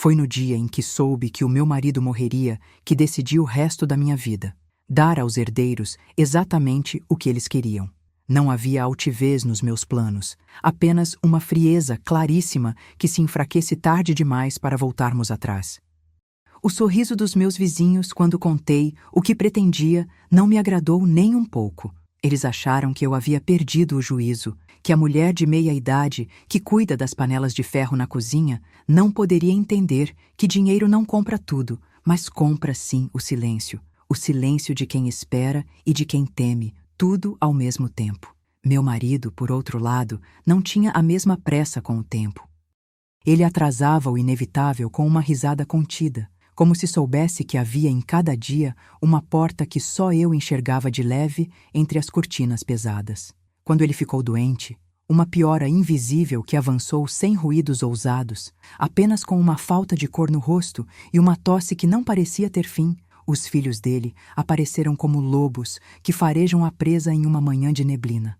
Foi no dia em que soube que o meu marido morreria que decidi o resto da minha vida. Dar aos herdeiros exatamente o que eles queriam. Não havia altivez nos meus planos, apenas uma frieza claríssima que se enfraquece tarde demais para voltarmos atrás. O sorriso dos meus vizinhos quando contei o que pretendia não me agradou nem um pouco. Eles acharam que eu havia perdido o juízo, que a mulher de meia-idade que cuida das panelas de ferro na cozinha não poderia entender que dinheiro não compra tudo, mas compra sim o silêncio de quem espera e de quem teme, tudo ao mesmo tempo. Meu marido, por outro lado, não tinha a mesma pressa com o tempo. Ele atrasava o inevitável com uma risada contida, como se soubesse que havia em cada dia uma porta que só eu enxergava de leve entre as cortinas pesadas. Quando ele ficou doente, uma piora invisível que avançou sem ruídos ousados, apenas com uma falta de cor no rosto e uma tosse que não parecia ter fim, os filhos dele apareceram como lobos que farejam a presa em uma manhã de neblina.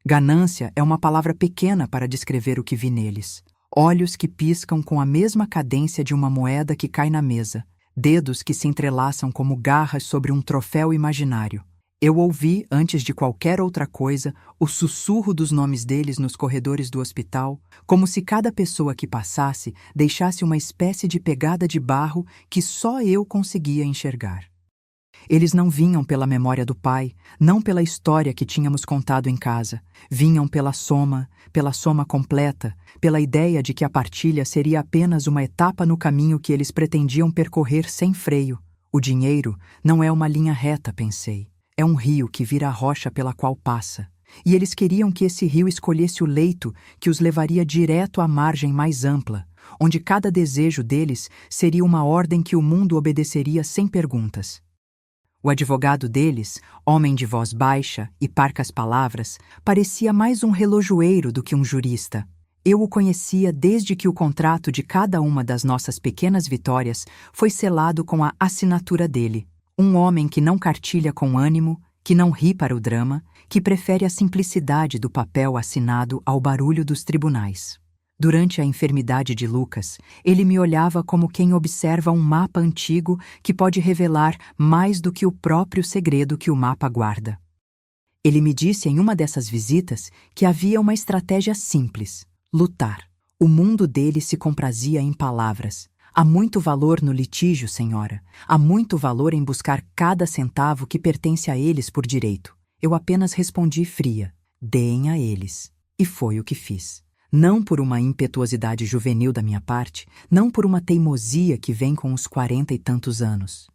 Ganância é uma palavra pequena para descrever o que vi neles. Olhos que piscam com a mesma cadência de uma moeda que cai na mesa, dedos que se entrelaçam como garras sobre um troféu imaginário. Eu ouvi, antes de qualquer outra coisa, o sussurro dos nomes deles nos corredores do hospital, como se cada pessoa que passasse deixasse uma espécie de pegada de barro que só eu conseguia enxergar. Eles não vinham pela memória do pai, não pela história que tínhamos contado em casa. Vinham pela soma completa, pela ideia de que a partilha seria apenas uma etapa no caminho que eles pretendiam percorrer sem freio. O dinheiro não é uma linha reta, pensei. É um rio que vira a rocha pela qual passa. E eles queriam que esse rio escolhesse o leito que os levaria direto à margem mais ampla, onde cada desejo deles seria uma ordem que o mundo obedeceria sem perguntas. O advogado deles, homem de voz baixa e parcas palavras, parecia mais um relojoeiro do que um jurista. Eu o conhecia desde que o contrato de cada uma das nossas pequenas vitórias foi selado com a assinatura dele. Um homem que não cartilha com ânimo, que não ri para o drama, que prefere a simplicidade do papel assinado ao barulho dos tribunais. Durante a enfermidade de Lucas, ele me olhava como quem observa um mapa antigo que pode revelar mais do que o próprio segredo que o mapa guarda. Ele me disse em uma dessas visitas que havia uma estratégia simples: lutar. O mundo dele se comprazia em palavras. Há muito valor no litígio, senhora. Há muito valor em buscar cada centavo que pertence a eles por direito. Eu apenas respondi fria: deem a eles. E foi o que fiz. Não por uma impetuosidade juvenil da minha parte, não por uma teimosia que vem com os 40 e tantos anos.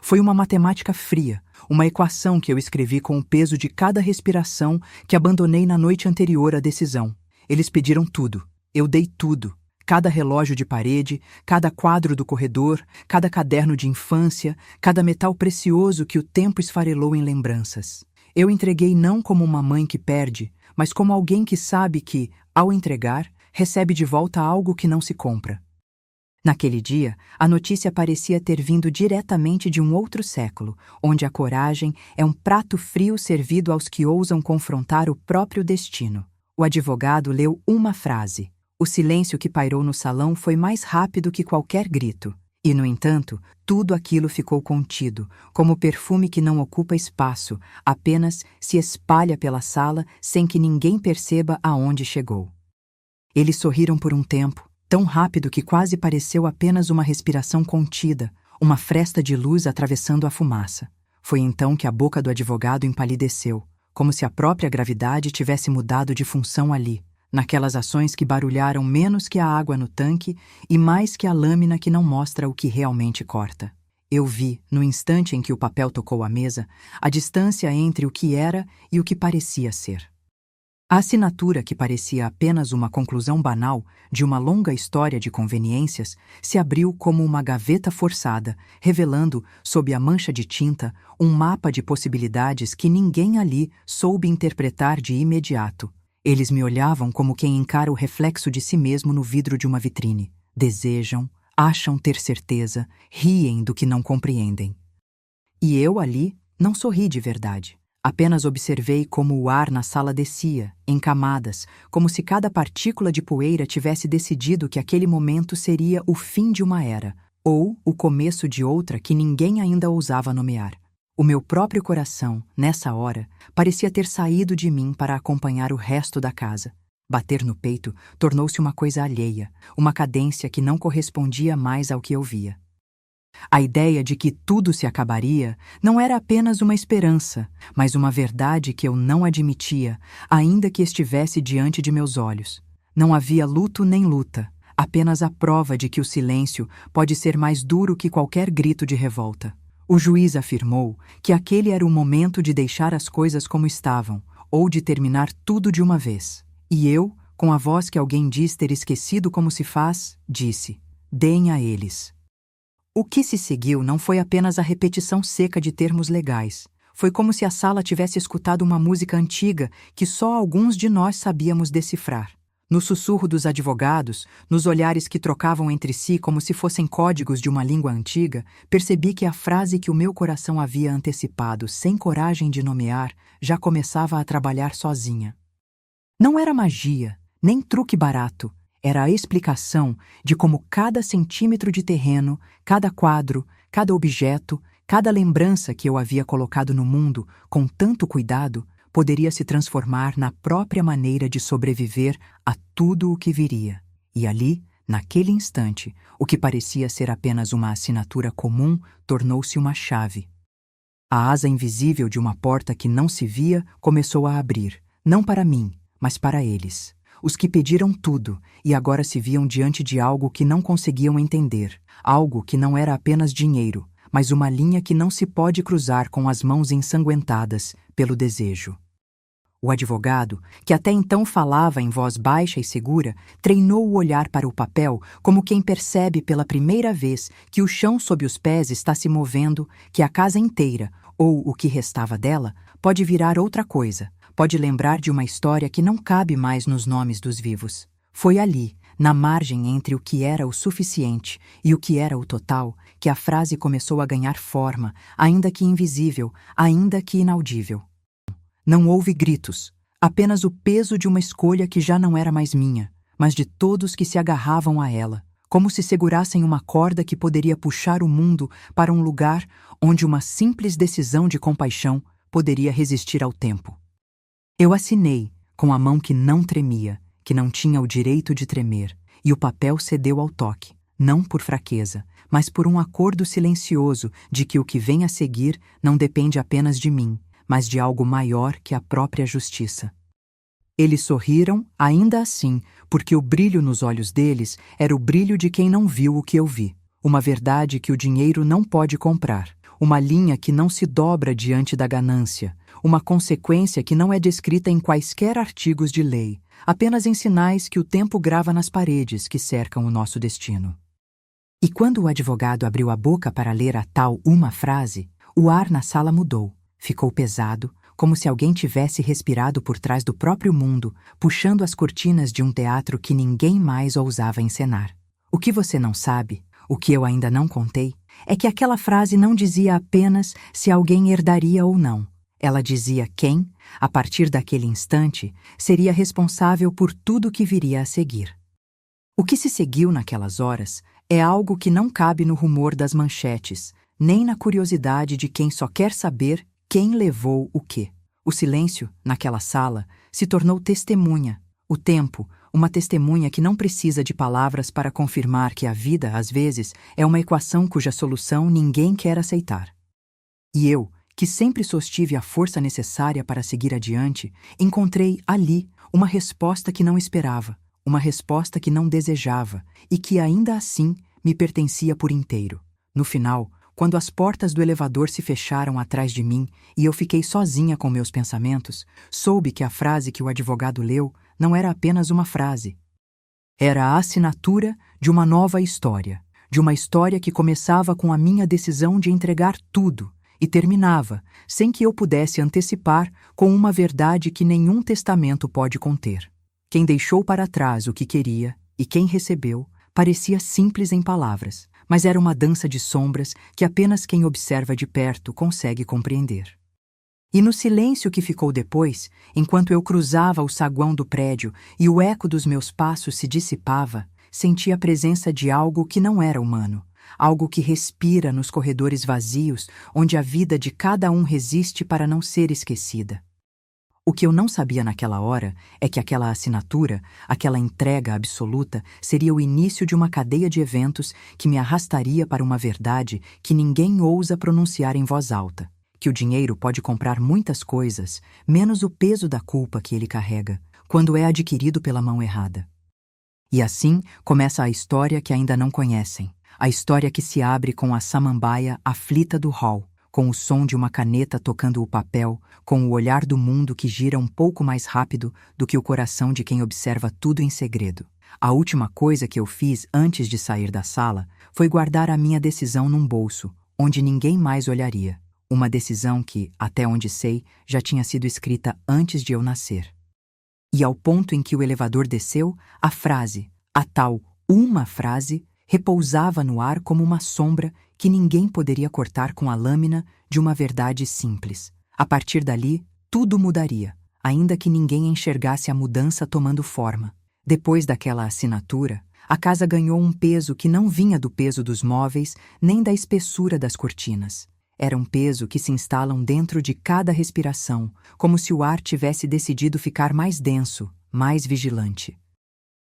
Foi uma matemática fria, uma equação que eu escrevi com o peso de cada respiração que abandonei na noite anterior à decisão. Eles pediram tudo, eu dei tudo. Cada relógio de parede, cada quadro do corredor, cada caderno de infância, cada metal precioso que o tempo esfarelou em lembranças. Eu entreguei não como uma mãe que perde, mas como alguém que sabe que, ao entregar, recebe de volta algo que não se compra. Naquele dia, a notícia parecia ter vindo diretamente de um outro século, onde a coragem é um prato frio servido aos que ousam confrontar o próprio destino. O advogado leu uma frase. O silêncio que pairou no salão foi mais rápido que qualquer grito. E, no entanto, tudo aquilo ficou contido, como perfume que não ocupa espaço, apenas se espalha pela sala sem que ninguém perceba aonde chegou. Eles sorriram por um tempo, tão rápido que quase pareceu apenas uma respiração contida, uma fresta de luz atravessando a fumaça. Foi então que a boca do advogado empalideceu, como se a própria gravidade tivesse mudado de função ali, naquelas ações que barulharam menos que a água no tanque e mais que a lâmina que não mostra o que realmente corta. Eu vi, no instante em que o papel tocou a mesa, a distância entre o que era e o que parecia ser. A assinatura, que parecia apenas uma conclusão banal de uma longa história de conveniências, se abriu como uma gaveta forçada, revelando, sob a mancha de tinta, um mapa de possibilidades que ninguém ali soube interpretar de imediato. Eles me olhavam como quem encara o reflexo de si mesmo no vidro de uma vitrine. Desejam, acham ter certeza, riem do que não compreendem. E eu ali não sorri de verdade. Apenas observei como o ar na sala descia, em camadas, como se cada partícula de poeira tivesse decidido que aquele momento seria o fim de uma era, ou o começo de outra que ninguém ainda ousava nomear. O meu próprio coração, nessa hora, parecia ter saído de mim para acompanhar o resto da casa. Bater no peito tornou-se uma coisa alheia, uma cadência que não correspondia mais ao que eu via. A ideia de que tudo se acabaria não era apenas uma esperança, mas uma verdade que eu não admitia, ainda que estivesse diante de meus olhos. Não havia luto nem luta, apenas a prova de que o silêncio pode ser mais duro que qualquer grito de revolta. O juiz afirmou que aquele era o momento de deixar as coisas como estavam, ou de terminar tudo de uma vez. E eu, com a voz que alguém diz ter esquecido como se faz, disse: deem a eles. O que se seguiu não foi apenas a repetição seca de termos legais. Foi como se a sala tivesse escutado uma música antiga que só alguns de nós sabíamos decifrar. No sussurro dos advogados, nos olhares que trocavam entre si como se fossem códigos de uma língua antiga, percebi que a frase que o meu coração havia antecipado, sem coragem de nomear, já começava a trabalhar sozinha. Não era magia, nem truque barato. Era a explicação de como cada centímetro de terreno, cada quadro, cada objeto, cada lembrança que eu havia colocado no mundo com tanto cuidado poderia se transformar na própria maneira de sobreviver a tudo o que viria. E ali, naquele instante, o que parecia ser apenas uma assinatura comum tornou-se uma chave. A asa invisível de uma porta que não se via começou a abrir, não para mim, mas para eles. Os que pediram tudo e agora se viam diante de algo que não conseguiam entender, algo que não era apenas dinheiro, mas uma linha que não se pode cruzar com as mãos ensanguentadas pelo desejo. O advogado, que até então falava em voz baixa e segura, treinou o olhar para o papel como quem percebe pela primeira vez que o chão sob os pés está se movendo, que a casa inteira, ou o que restava dela, pode virar outra coisa. Pode lembrar de uma história que não cabe mais nos nomes dos vivos. Foi ali, na margem entre o que era o suficiente e o que era o total, que a frase começou a ganhar forma, ainda que invisível, ainda que inaudível. Não houve gritos, apenas o peso de uma escolha que já não era mais minha, mas de todos que se agarravam a ela, como se segurassem uma corda que poderia puxar o mundo para um lugar onde uma simples decisão de compaixão poderia resistir ao tempo. Eu assinei, com a mão que não tremia, que não tinha o direito de tremer, e o papel cedeu ao toque, não por fraqueza, mas por um acordo silencioso de que o que vem a seguir não depende apenas de mim, mas de algo maior que a própria justiça. Eles sorriram, ainda assim, porque o brilho nos olhos deles era o brilho de quem não viu o que eu vi, uma verdade que o dinheiro não pode comprar, uma linha que não se dobra diante da ganância, uma consequência que não é descrita em quaisquer artigos de lei, apenas em sinais que o tempo grava nas paredes que cercam o nosso destino. E quando o advogado abriu a boca para ler a tal uma frase, o ar na sala mudou, ficou pesado, como se alguém tivesse respirado por trás do próprio mundo, puxando as cortinas de um teatro que ninguém mais ousava encenar. O que você não sabe, o que eu ainda não contei, é que aquela frase não dizia apenas se alguém herdaria ou não. Ela dizia quem, a partir daquele instante, seria responsável por tudo que viria a seguir. O que se seguiu naquelas horas é algo que não cabe no rumor das manchetes, nem na curiosidade de quem só quer saber quem levou o quê. O silêncio, naquela sala, se tornou testemunha. O tempo, uma testemunha que não precisa de palavras para confirmar que a vida, às vezes, é uma equação cuja solução ninguém quer aceitar. E eu, que sempre sostive a força necessária para seguir adiante, encontrei ali uma resposta que não esperava, uma resposta que não desejava e que ainda assim me pertencia por inteiro. No final, quando as portas do elevador se fecharam atrás de mim e eu fiquei sozinha com meus pensamentos, soube que a frase que o advogado leu não era apenas uma frase. Era a assinatura de uma nova história, de uma história que começava com a minha decisão de entregar tudo, e terminava, sem que eu pudesse antecipar, com uma verdade que nenhum testamento pode conter. Quem deixou para trás o que queria, e quem recebeu, parecia simples em palavras, mas era uma dança de sombras que apenas quem observa de perto consegue compreender. E no silêncio que ficou depois, enquanto eu cruzava o saguão do prédio e o eco dos meus passos se dissipava, senti a presença de algo que não era humano, algo que respira nos corredores vazios onde a vida de cada um resiste para não ser esquecida. O que eu não sabia naquela hora é que aquela assinatura, aquela entrega absoluta, seria o início de uma cadeia de eventos que me arrastaria para uma verdade que ninguém ousa pronunciar em voz alta. Que o dinheiro pode comprar muitas coisas, menos o peso da culpa que ele carrega, quando é adquirido pela mão errada. E assim começa a história que ainda não conhecem, a história que se abre com a samambaia aflita do hall, com o som de uma caneta tocando o papel, com o olhar do mundo que gira um pouco mais rápido do que o coração de quem observa tudo em segredo. A última coisa que eu fiz antes de sair da sala foi guardar a minha decisão num bolso, onde ninguém mais olharia. Uma decisão que, até onde sei, já tinha sido escrita antes de eu nascer. E ao ponto em que o elevador desceu, a frase, a tal uma frase, repousava no ar como uma sombra que ninguém poderia cortar com a lâmina de uma verdade simples. A partir dali, tudo mudaria, ainda que ninguém enxergasse a mudança tomando forma. Depois daquela assinatura, a casa ganhou um peso que não vinha do peso dos móveis nem da espessura das cortinas. Era um peso que se instalam dentro de cada respiração, como se o ar tivesse decidido ficar mais denso, mais vigilante.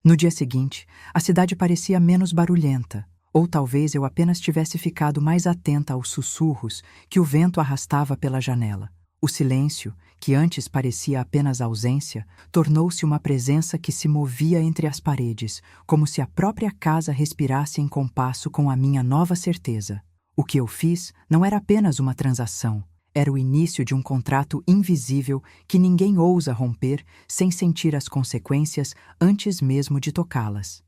No dia seguinte, a cidade parecia menos barulhenta, ou talvez eu apenas tivesse ficado mais atenta aos sussurros que o vento arrastava pela janela. O silêncio, que antes parecia apenas ausência, tornou-se uma presença que se movia entre as paredes, como se a própria casa respirasse em compasso com a minha nova certeza. O que eu fiz não era apenas uma transação, era o início de um contrato invisível que ninguém ousa romper sem sentir as consequências antes mesmo de tocá-las.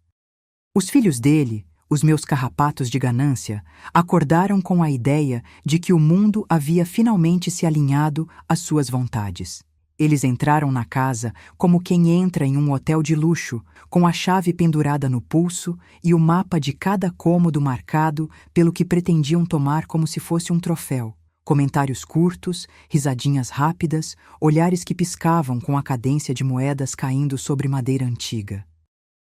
Os filhos dele, os meus carrapatos de ganância, acordaram com a ideia de que o mundo havia finalmente se alinhado às suas vontades. Eles entraram na casa como quem entra em um hotel de luxo, com a chave pendurada no pulso e o mapa de cada cômodo marcado pelo que pretendiam tomar como se fosse um troféu. Comentários curtos, risadinhas rápidas, olhares que piscavam com a cadência de moedas caindo sobre madeira antiga.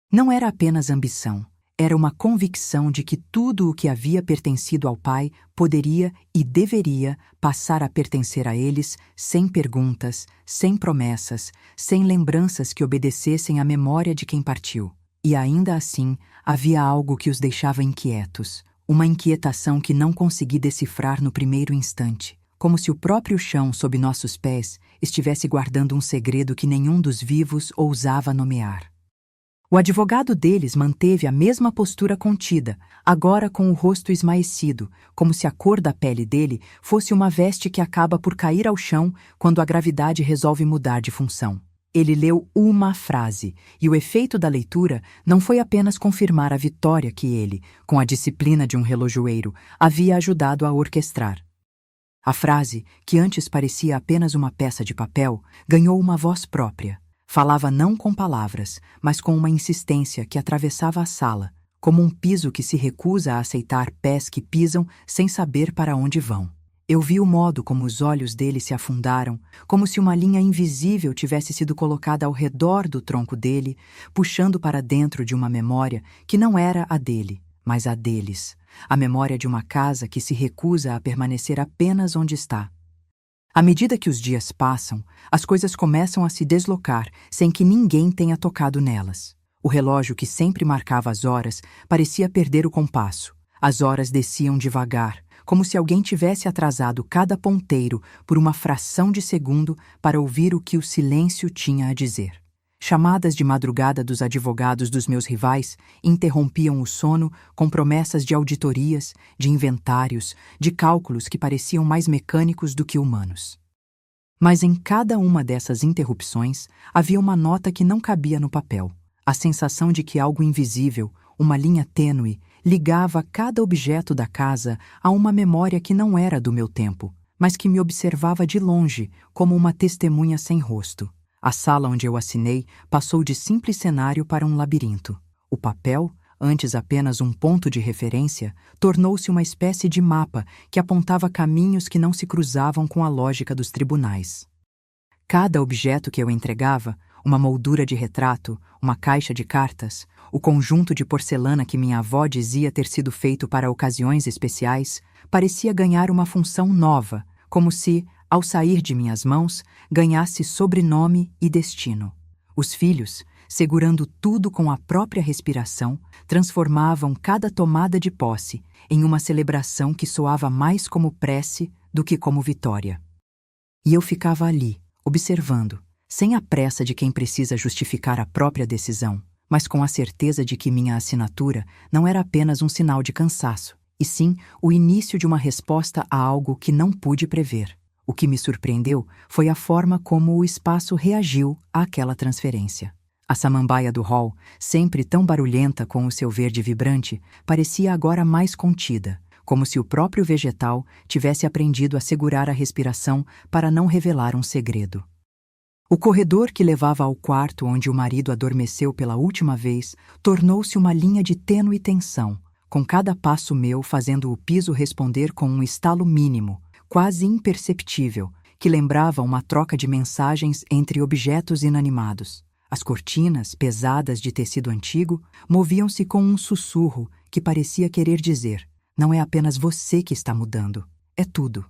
Não era apenas ambição. Era uma convicção de que tudo o que havia pertencido ao pai poderia e deveria passar a pertencer a eles sem perguntas, sem promessas, sem lembranças que obedecessem à memória de quem partiu. E ainda assim, havia algo que os deixava inquietos, uma inquietação que não consegui decifrar no primeiro instante, como se o próprio chão sob nossos pés estivesse guardando um segredo que nenhum dos vivos ousava nomear. O advogado deles manteve a mesma postura contida, agora com o rosto esmaecido, como se a cor da pele dele fosse uma veste que acaba por cair ao chão quando a gravidade resolve mudar de função. Ele leu uma frase, e o efeito da leitura não foi apenas confirmar a vitória que ele, com a disciplina de um relojoeiro, havia ajudado a orquestrar. A frase, que antes parecia apenas uma peça de papel, ganhou uma voz própria. Falava não com palavras, mas com uma insistência que atravessava a sala, como um piso que se recusa a aceitar pés que pisam sem saber para onde vão. Eu vi o modo como os olhos dele se afundaram, como se uma linha invisível tivesse sido colocada ao redor do tronco dele, puxando para dentro de uma memória que não era a dele, mas a deles. A memória de uma casa que se recusa a permanecer apenas onde está. À medida que os dias passam, as coisas começam a se deslocar sem que ninguém tenha tocado nelas. O relógio que sempre marcava as horas parecia perder o compasso. As horas desciam devagar, como se alguém tivesse atrasado cada ponteiro por uma fração de segundo para ouvir o que o silêncio tinha a dizer. Chamadas de madrugada dos advogados dos meus rivais interrompiam o sono com promessas de auditorias, de inventários, de cálculos que pareciam mais mecânicos do que humanos. Mas em cada uma dessas interrupções havia uma nota que não cabia no papel, a sensação de que algo invisível, uma linha tênue, ligava cada objeto da casa a uma memória que não era do meu tempo, mas que me observava de longe como uma testemunha sem rosto. A sala onde eu assinei passou de simples cenário para um labirinto. O papel, antes apenas um ponto de referência, tornou-se uma espécie de mapa que apontava caminhos que não se cruzavam com a lógica dos tribunais. Cada objeto que eu entregava, uma moldura de retrato, uma caixa de cartas, o conjunto de porcelana que minha avó dizia ter sido feito para ocasiões especiais, parecia ganhar uma função nova, como se, ao sair de minhas mãos, ganhasse sobrenome e destino. Os filhos, segurando tudo com a própria respiração, transformavam cada tomada de posse em uma celebração que soava mais como prece do que como vitória. E eu ficava ali, observando, sem a pressa de quem precisa justificar a própria decisão, mas com a certeza de que minha assinatura não era apenas um sinal de cansaço, e sim o início de uma resposta a algo que não pude prever. O que me surpreendeu foi a forma como o espaço reagiu àquela transferência. A samambaia do hall, sempre tão barulhenta com o seu verde vibrante, parecia agora mais contida, como se o próprio vegetal tivesse aprendido a segurar a respiração para não revelar um segredo. O corredor que levava ao quarto onde o marido adormeceu pela última vez tornou-se uma linha de tênue tensão, com cada passo meu fazendo o piso responder com um estalo mínimo, quase imperceptível, que lembrava uma troca de mensagens entre objetos inanimados. As cortinas, pesadas de tecido antigo, moviam-se com um sussurro que parecia querer dizer: não é apenas você que está mudando, é tudo.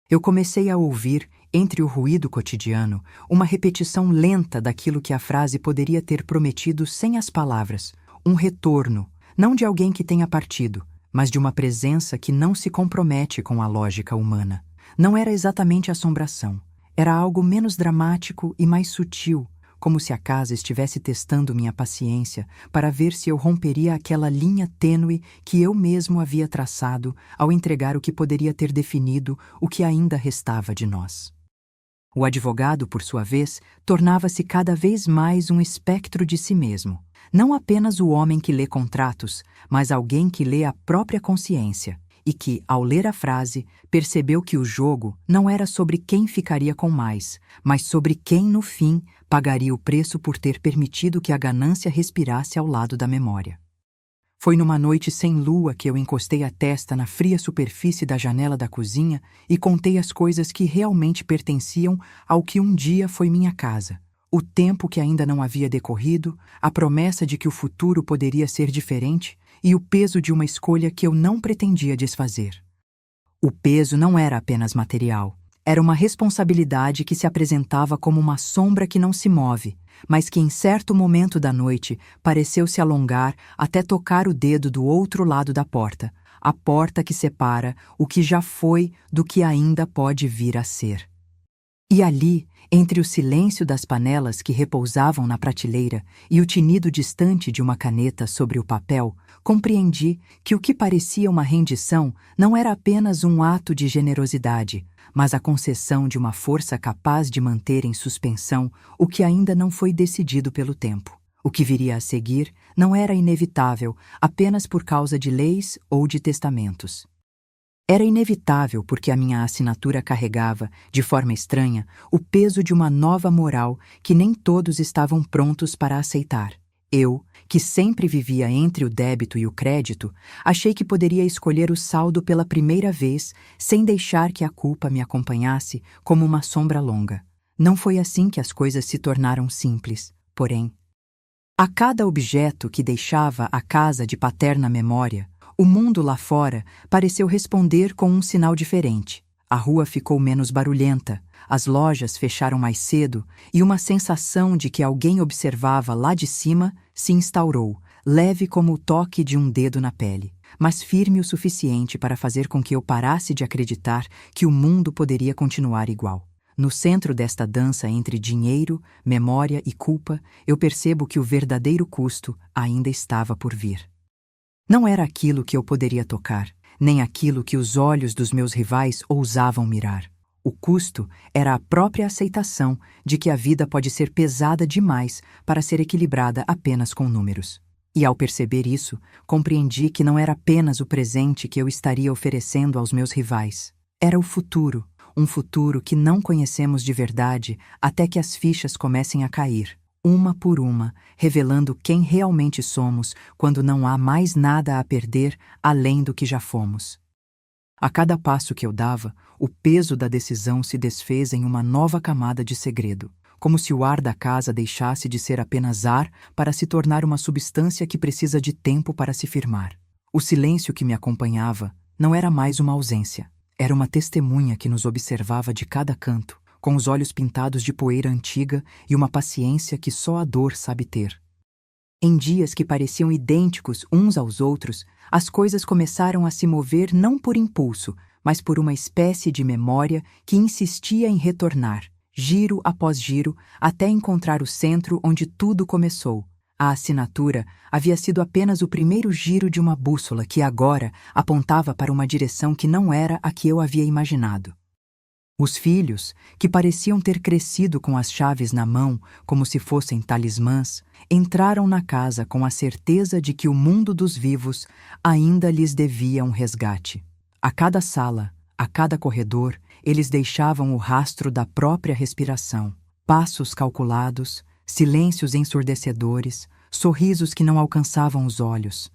Eu comecei a ouvir, entre o ruído cotidiano, uma repetição lenta daquilo que a frase poderia ter prometido sem as palavras, um retorno, não de alguém que tenha partido, mas de uma presença que não se compromete com a lógica humana. Não era exatamente assombração, era algo menos dramático e mais sutil, como se a casa estivesse testando minha paciência para ver se eu romperia aquela linha tênue que eu mesmo havia traçado ao entregar o que poderia ter definido o que ainda restava de nós. O advogado, por sua vez, tornava-se cada vez mais um espectro de si mesmo, não apenas o homem que lê contratos, mas alguém que lê a própria consciência, e que, ao ler a frase, percebeu que o jogo não era sobre quem ficaria com mais, mas sobre quem, no fim, pagaria o preço por ter permitido que a ganância respirasse ao lado da memória. Foi numa noite sem lua que eu encostei a testa na fria superfície da janela da cozinha e contei as coisas que realmente pertenciam ao que um dia foi minha casa. O tempo que ainda não havia decorrido, a promessa de que o futuro poderia ser diferente e o peso de uma escolha que eu não pretendia desfazer. O peso não era apenas material. Era uma responsabilidade que se apresentava como uma sombra que não se move, mas que em certo momento da noite pareceu se alongar até tocar o dedo do outro lado da porta, a porta que separa o que já foi do que ainda pode vir a ser. E ali, entre o silêncio das panelas que repousavam na prateleira e o tinido distante de uma caneta sobre o papel, compreendi que o que parecia uma rendição não era apenas um ato de generosidade, mas a concessão de uma força capaz de manter em suspensão o que ainda não foi decidido pelo tempo. O que viria a seguir não era inevitável apenas por causa de leis ou de testamentos. Era inevitável porque a minha assinatura carregava, de forma estranha, o peso de uma nova moral que nem todos estavam prontos para aceitar. Eu, que sempre vivia entre o débito e o crédito, achei que poderia escolher o saldo pela primeira vez sem deixar que a culpa me acompanhasse como uma sombra longa. Não foi assim que as coisas se tornaram simples, porém. A cada objeto que deixava a casa de paterna memória, o mundo lá fora pareceu responder com um sinal diferente. A rua ficou menos barulhenta, as lojas fecharam mais cedo e uma sensação de que alguém observava lá de cima se instaurou, leve como o toque de um dedo na pele, mas firme o suficiente para fazer com que eu parasse de acreditar que o mundo poderia continuar igual. No centro desta dança entre dinheiro, memória e culpa, eu percebo que o verdadeiro custo ainda estava por vir. Não era aquilo que eu poderia tocar, nem aquilo que os olhos dos meus rivais ousavam mirar. O custo era a própria aceitação de que a vida pode ser pesada demais para ser equilibrada apenas com números. E ao perceber isso, compreendi que não era apenas o presente que eu estaria oferecendo aos meus rivais. Era o futuro, um futuro que não conhecemos de verdade até que as fichas comecem a cair. uma por uma, revelando quem realmente somos quando não há mais nada a perder além do que já fomos. A cada passo que eu dava, o peso da decisão se desfez em uma nova camada de segredo, como se o ar da casa deixasse de ser apenas ar para se tornar uma substância que precisa de tempo para se firmar. O silêncio que me acompanhava não era mais uma ausência, era uma testemunha que nos observava de cada canto, com os olhos pintados de poeira antiga e uma paciência que só a dor sabe ter. Em dias que pareciam idênticos uns aos outros, as coisas começaram a se mover não por impulso, mas por uma espécie de memória que insistia em retornar, giro após giro, até encontrar o centro onde tudo começou. A assinatura havia sido apenas o primeiro giro de uma bússola que agora apontava para uma direção que não era a que eu havia imaginado. Os filhos, que pareciam ter crescido com as chaves na mão como se fossem talismãs, entraram na casa com a certeza de que o mundo dos vivos ainda lhes devia um resgate. A cada sala, a cada corredor, eles deixavam o rastro da própria respiração, passos calculados, silêncios ensurdecedores, sorrisos que não alcançavam os olhos.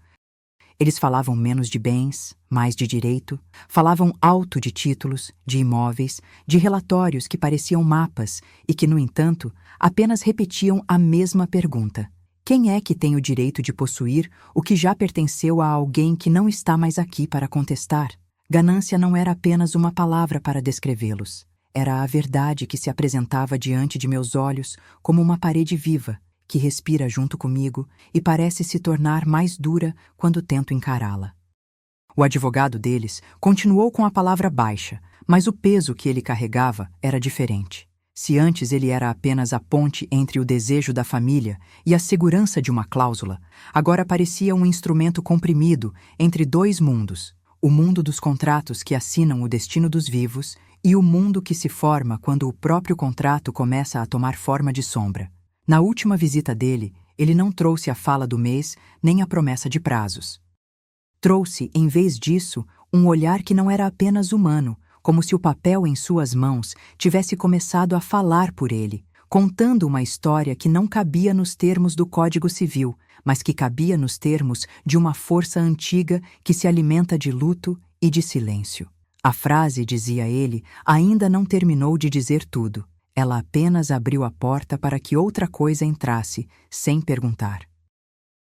Eles falavam menos de bens, mais de direito, falavam alto de títulos, de imóveis, de relatórios que pareciam mapas e que, no entanto, apenas repetiam a mesma pergunta: quem é que tem o direito de possuir o que já pertenceu a alguém que não está mais aqui para contestar? Ganância não era apenas uma palavra para descrevê-los. Era a verdade que se apresentava diante de meus olhos como uma parede viva, que respira junto comigo e parece se tornar mais dura quando tento encará-la. O advogado deles continuou com a palavra baixa, mas o peso que ele carregava era diferente. Se antes ele era apenas a ponte entre o desejo da família e a segurança de uma cláusula, agora parecia um instrumento comprimido entre dois mundos: o mundo dos contratos que assinam o destino dos vivos e o mundo que se forma quando o próprio contrato começa a tomar forma de sombra. Na última visita dele, ele não trouxe a fala do mês nem a promessa de prazos. Trouxe, em vez disso, um olhar que não era apenas humano, como se o papel em suas mãos tivesse começado a falar por ele, contando uma história que não cabia nos termos do Código Civil, mas que cabia nos termos de uma força antiga que se alimenta de luto e de silêncio. A frase, dizia ele, ainda não terminou de dizer tudo. Ela apenas abriu a porta para que outra coisa entrasse, sem perguntar.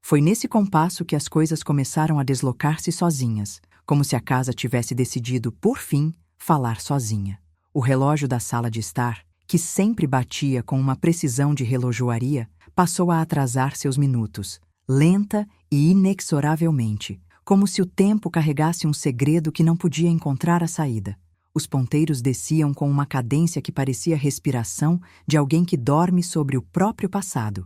Foi nesse compasso que as coisas começaram a deslocar-se sozinhas, como se a casa tivesse decidido, por fim, falar sozinha. O relógio da sala de estar, que sempre batia com uma precisão de relojoaria, passou a atrasar seus minutos, lenta e inexoravelmente, como se o tempo carregasse um segredo que não podia encontrar a saída. Os ponteiros desciam com uma cadência que parecia a respiração de alguém que dorme sobre o próprio passado.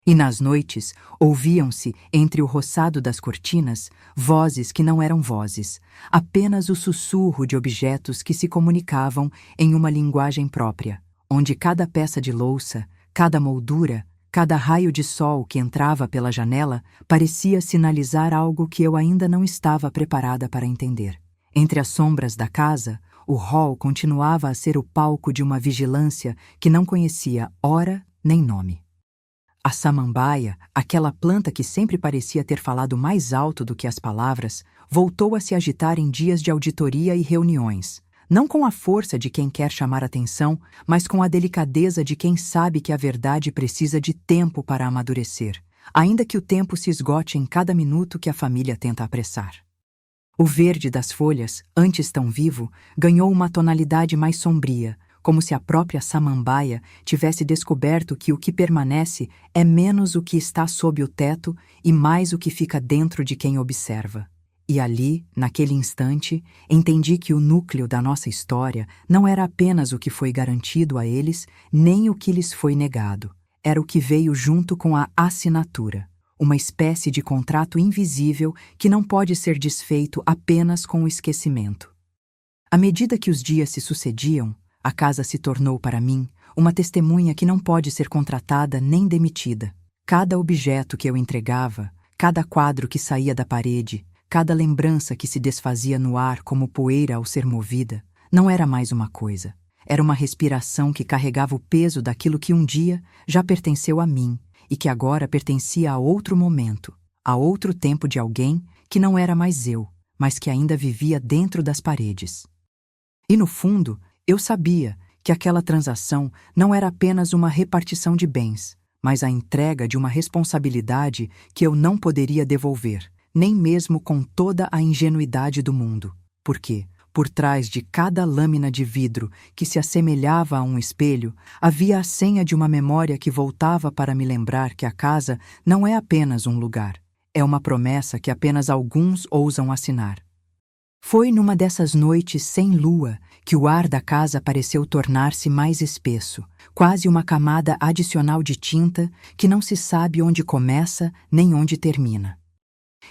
E nas noites, ouviam-se, entre o roçado das cortinas, vozes que não eram vozes, apenas o sussurro de objetos que se comunicavam em uma linguagem própria, onde cada peça de louça, cada moldura, cada raio de sol que entrava pela janela parecia sinalizar algo que eu ainda não estava preparada para entender. Entre as sombras da casa, o hall continuava a ser o palco de uma vigilância que não conhecia hora nem nome. A samambaia, aquela planta que sempre parecia ter falado mais alto do que as palavras, voltou a se agitar em dias de auditoria e reuniões, não com a força de quem quer chamar atenção, mas com a delicadeza de quem sabe que a verdade precisa de tempo para amadurecer, ainda que o tempo se esgote em cada minuto que a família tenta apressar. O verde das folhas, antes tão vivo, ganhou uma tonalidade mais sombria, como se a própria samambaia tivesse descoberto que o que permanece é menos o que está sob o teto e mais o que fica dentro de quem observa. E ali, naquele instante, entendi que o núcleo da nossa história não era apenas o que foi garantido a eles, nem o que lhes foi negado. Era o que veio junto com a assinatura. Uma espécie de contrato invisível que não pode ser desfeito apenas com o esquecimento. À medida que os dias se sucediam, a casa se tornou para mim uma testemunha que não pode ser contratada nem demitida. Cada objeto que eu entregava, cada quadro que saía da parede, cada lembrança que se desfazia no ar como poeira ao ser movida, não era mais uma coisa. Era uma respiração que carregava o peso daquilo que um dia já pertenceu a mim e que agora pertencia a outro momento, a outro tempo de alguém que não era mais eu, mas que ainda vivia dentro das paredes. E no fundo, eu sabia que aquela transação não era apenas uma repartição de bens, mas a entrega de uma responsabilidade que eu não poderia devolver, nem mesmo com toda a ingenuidade do mundo. Porque, por trás de cada lâmina de vidro que se assemelhava a um espelho, havia a senha de uma memória que voltava para me lembrar que a casa não é apenas um lugar. É uma promessa que apenas alguns ousam assinar. Foi numa dessas noites sem lua que o ar da casa pareceu tornar-se mais espesso, quase uma camada adicional de tinta que não se sabe onde começa nem onde termina.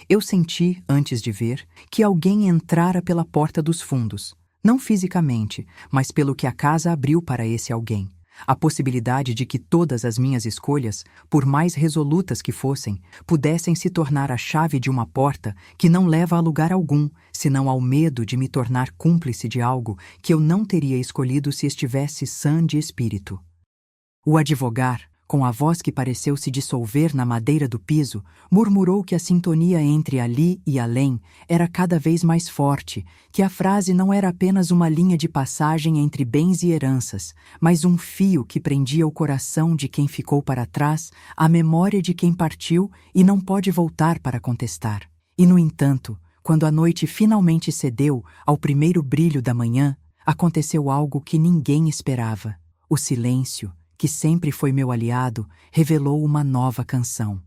Eu senti, antes de ver, que alguém entrara pela porta dos fundos, não fisicamente, mas pelo que a casa abriu para esse alguém. A possibilidade de que todas as minhas escolhas, por mais resolutas que fossem, pudessem se tornar a chave de uma porta que não leva a lugar algum, senão ao medo de me tornar cúmplice de algo que eu não teria escolhido se estivesse sã de espírito. O advogar, com a voz que pareceu se dissolver na madeira do piso, murmurou que a sintonia entre ali e além era cada vez mais forte, que a frase não era apenas uma linha de passagem entre bens e heranças, mas um fio que prendia o coração de quem ficou para trás, a memória de quem partiu e não pode voltar para contestar. E, no entanto, quando a noite finalmente cedeu ao primeiro brilho da manhã, aconteceu algo que ninguém esperava. O silêncio, que sempre foi meu aliado, revelou uma nova canção.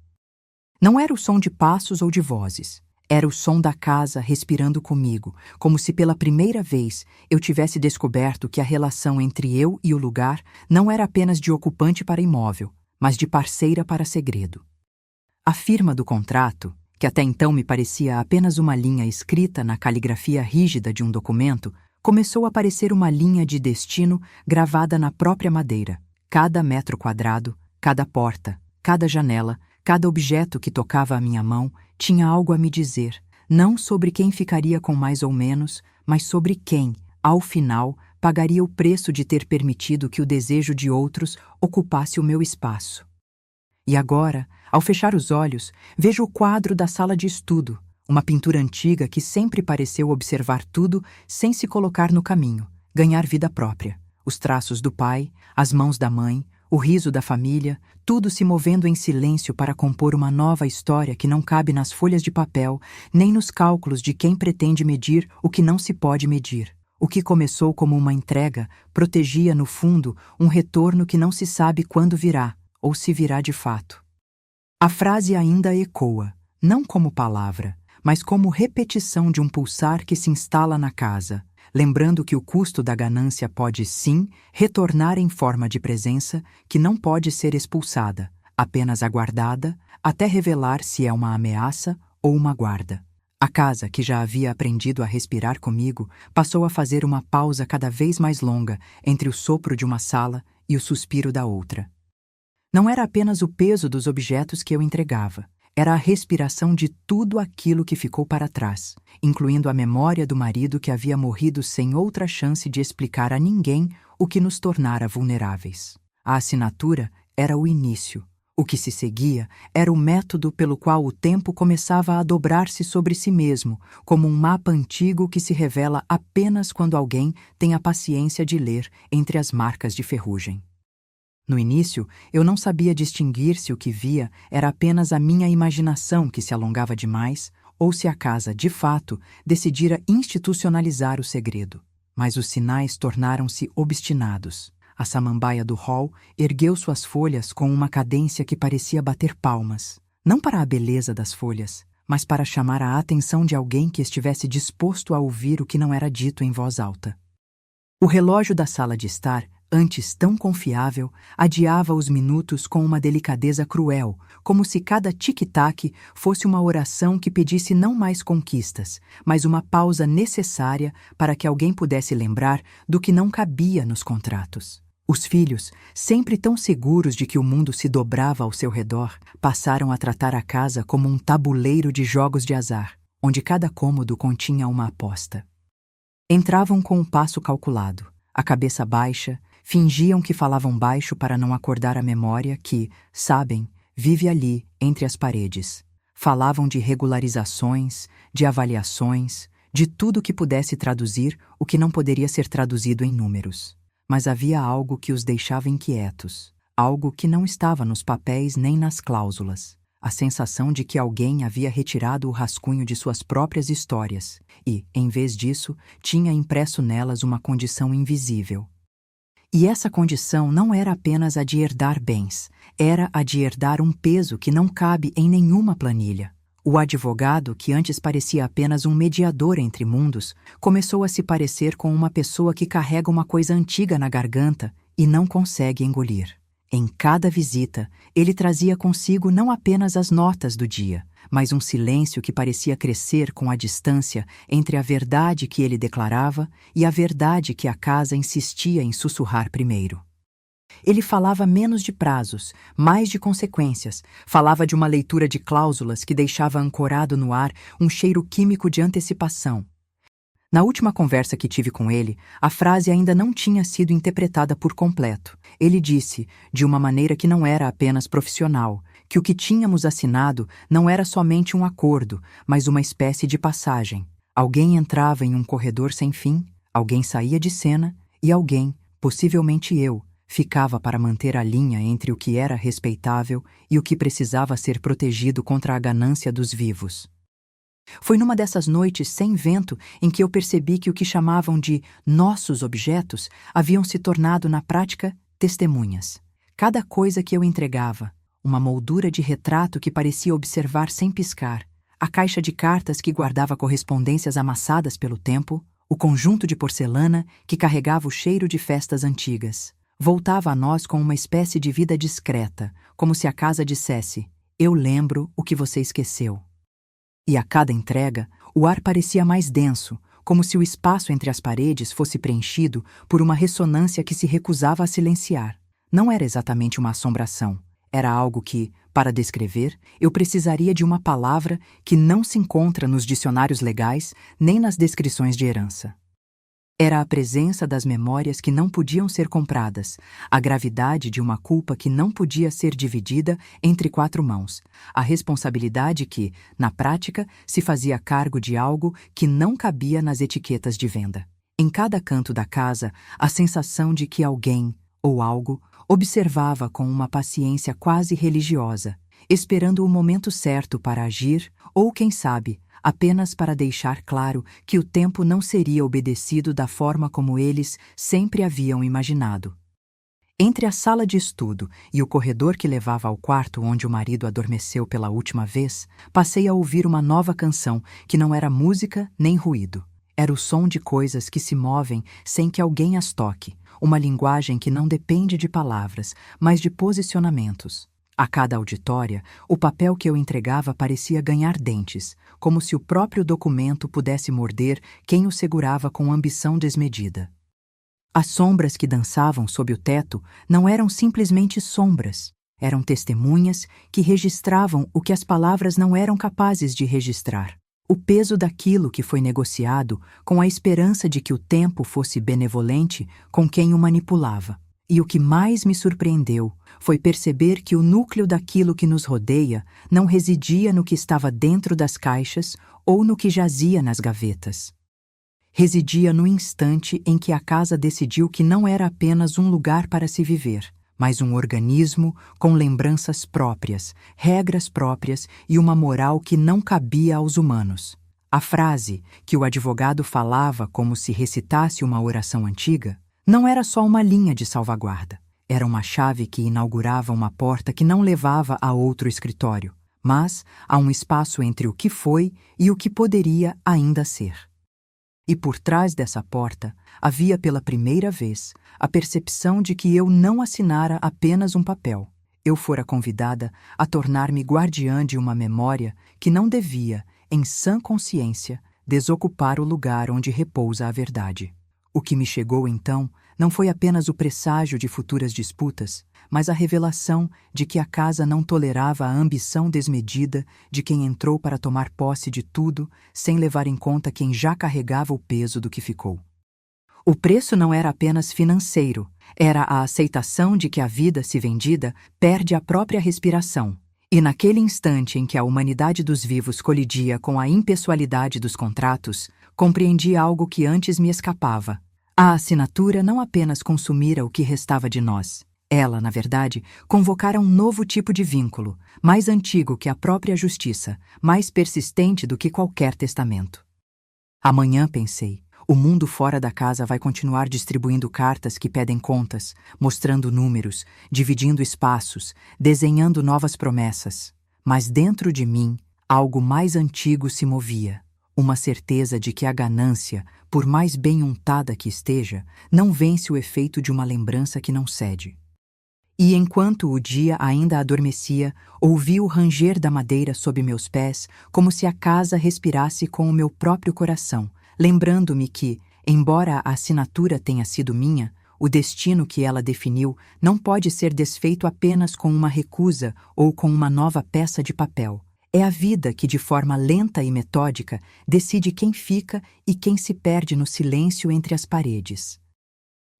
Não era o som de passos ou de vozes. Era o som da casa respirando comigo, como se pela primeira vez eu tivesse descoberto que a relação entre eu e o lugar não era apenas de ocupante para imóvel, mas de parceira para segredo. A firma do contrato, que até então me parecia apenas uma linha escrita na caligrafia rígida de um documento, começou a parecer uma linha de destino gravada na própria madeira. Cada metro quadrado, cada porta, cada janela, cada objeto que tocava a minha mão tinha algo a me dizer, não sobre quem ficaria com mais ou menos, mas sobre quem, ao final, pagaria o preço de ter permitido que o desejo de outros ocupasse o meu espaço. E agora, ao fechar os olhos, vejo o quadro da sala de estudo, uma pintura antiga que sempre pareceu observar tudo sem se colocar no caminho, ganhar vida própria. Os traços do pai, as mãos da mãe, o riso da família, tudo se movendo em silêncio para compor uma nova história que não cabe nas folhas de papel, nem nos cálculos de quem pretende medir o que não se pode medir. O que começou como uma entrega protegia, no fundo, um retorno que não se sabe quando virá, ou se virá de fato. A frase ainda ecoa, não como palavra, mas como repetição de um pulsar que se instala na casa, lembrando que o custo da ganância pode, sim, retornar em forma de presença que não pode ser expulsada, apenas aguardada, até revelar se é uma ameaça ou uma guarda. A casa, que já havia aprendido a respirar comigo, passou a fazer uma pausa cada vez mais longa entre o sopro de uma sala e o suspiro da outra. Não era apenas o peso dos objetos que eu entregava, era a respiração de tudo aquilo que ficou para trás, incluindo a memória do marido que havia morrido sem outra chance de explicar a ninguém o que nos tornara vulneráveis. A assinatura era o início. O que se seguia era o método pelo qual o tempo começava a dobrar-se sobre si mesmo, como um mapa antigo que se revela apenas quando alguém tem a paciência de ler entre as marcas de ferrugem. No início, eu não sabia distinguir se o que via era apenas a minha imaginação que se alongava demais ou se a casa, de fato, decidira institucionalizar o segredo. Mas os sinais tornaram-se obstinados. A samambaia do hall ergueu suas folhas com uma cadência que parecia bater palmas, não para a beleza das folhas, mas para chamar a atenção de alguém que estivesse disposto a ouvir o que não era dito em voz alta. O relógio da sala de estar, antes tão confiável, adiava os minutos com uma delicadeza cruel, como se cada tic-tac fosse uma oração que pedisse não mais conquistas, mas uma pausa necessária para que alguém pudesse lembrar do que não cabia nos contratos. Os filhos, sempre tão seguros de que o mundo se dobrava ao seu redor, passaram a tratar a casa como um tabuleiro de jogos de azar, onde cada cômodo continha uma aposta. Entravam com um passo calculado. a cabeça baixa, fingiam que falavam baixo para não acordar a memória que, sabem, vive ali, entre as paredes. Falavam de regularizações, de avaliações, de tudo que pudesse traduzir o que não poderia ser traduzido em números. Mas havia algo que os deixava inquietos, algo que não estava nos papéis nem nas cláusulas. A sensação de que alguém havia retirado o rascunho de suas próprias histórias e, em vez disso, tinha impresso nelas uma condição invisível. E essa condição não era apenas a de herdar bens, era a de herdar um peso que não cabe em nenhuma planilha. O advogado, que antes parecia apenas um mediador entre mundos, começou a se parecer com uma pessoa que carrega uma coisa antiga na garganta e não consegue engolir. Em cada visita, ele trazia consigo não apenas as notas do dia, mas um silêncio que parecia crescer com a distância entre a verdade que ele declarava e a verdade que a casa insistia em sussurrar primeiro. Ele falava menos de prazos, mais de consequências, falava de uma leitura de cláusulas que deixava ancorado no ar um cheiro químico de antecipação. Na última conversa que tive com ele, a frase ainda não tinha sido interpretada por completo. Ele disse, de uma maneira que não era apenas profissional, que o que tínhamos assinado não era somente um acordo, mas uma espécie de passagem. Alguém entrava em um corredor sem fim, alguém saía de cena e alguém, possivelmente eu, ficava para manter a linha entre o que era respeitável e o que precisava ser protegido contra a ganância dos vivos. Foi numa dessas noites sem vento em que eu percebi que o que chamavam de nossos objetos haviam se tornado, na prática, testemunhas. Cada coisa que eu entregava, uma moldura de retrato que parecia observar sem piscar, a caixa de cartas que guardava correspondências amassadas pelo tempo, o conjunto de porcelana que carregava o cheiro de festas antigas, voltava a nós com uma espécie de vida discreta, como se a casa dissesse: "Eu lembro o que você esqueceu." E a cada entrega, o ar parecia mais denso, como se o espaço entre as paredes fosse preenchido por uma ressonância que se recusava a silenciar. Não era exatamente uma assombração. Era algo que, para descrever, eu precisaria de uma palavra que não se encontra nos dicionários legais nem nas descrições de herança. Era a presença das memórias que não podiam ser compradas, a gravidade de uma culpa que não podia ser dividida entre 4 mãos, a responsabilidade que, na prática, se fazia cargo de algo que não cabia nas etiquetas de venda. Em cada canto da casa, a sensação de que alguém, ou algo, observava com uma paciência quase religiosa, esperando o momento certo para agir, ou, quem sabe, apenas para deixar claro que o tempo não seria obedecido da forma como eles sempre haviam imaginado. Entre a sala de estudo e o corredor que levava ao quarto onde o marido adormeceu pela última vez, passei a ouvir uma nova canção que não era música nem ruído. Era o som de coisas que se movem sem que alguém as toque, uma linguagem que não depende de palavras, mas de posicionamentos. A cada auditória, o papel que eu entregava parecia ganhar dentes, como se o próprio documento pudesse morder quem o segurava com ambição desmedida. As sombras que dançavam sob o teto não eram simplesmente sombras, eram testemunhas que registravam o que as palavras não eram capazes de registrar. O peso daquilo que foi negociado com a esperança de que o tempo fosse benevolente com quem o manipulava. E o que mais me surpreendeu foi perceber que o núcleo daquilo que nos rodeia não residia no que estava dentro das caixas ou no que jazia nas gavetas. Residia no instante em que a casa decidiu que não era apenas um lugar para se viver, mas um organismo com lembranças próprias, regras próprias e uma moral que não cabia aos humanos. A frase, que o advogado falava como se recitasse uma oração antiga, não era só uma linha de salvaguarda. Era uma chave que inaugurava uma porta que não levava a outro escritório, mas a um espaço entre o que foi e o que poderia ainda ser. E por trás dessa porta havia pela primeira vez a percepção de que eu não assinara apenas um papel. Eu fora convidada a tornar-me guardiã de uma memória que não devia, em sã consciência, desocupar o lugar onde repousa a verdade. O que me chegou então não foi apenas o presságio de futuras disputas, mas a revelação de que a casa não tolerava a ambição desmedida de quem entrou para tomar posse de tudo sem levar em conta quem já carregava o peso do que ficou. O preço não era apenas financeiro, era a aceitação de que a vida, se vendida, perde a própria respiração. E naquele instante em que a humanidade dos vivos colidia com a impessoalidade dos contratos, compreendi algo que antes me escapava. A assinatura não apenas consumira o que restava de nós. Ela, na verdade, convocara um novo tipo de vínculo, mais antigo que a própria justiça, mais persistente do que qualquer testamento. Amanhã, pensei, o mundo fora da casa vai continuar distribuindo cartas que pedem contas, mostrando números, dividindo espaços, desenhando novas promessas. Mas dentro de mim, algo mais antigo se movia. Uma certeza de que a ganância, por mais bem untada que esteja, não vence o efeito de uma lembrança que não cede. E enquanto o dia ainda adormecia, ouvi o ranger da madeira sob meus pés, como se a casa respirasse com o meu próprio coração, lembrando-me que, embora a assinatura tenha sido minha, o destino que ela definiu não pode ser desfeito apenas com uma recusa ou com uma nova peça de papel. É a vida que, de forma lenta e metódica, decide quem fica e quem se perde no silêncio entre as paredes.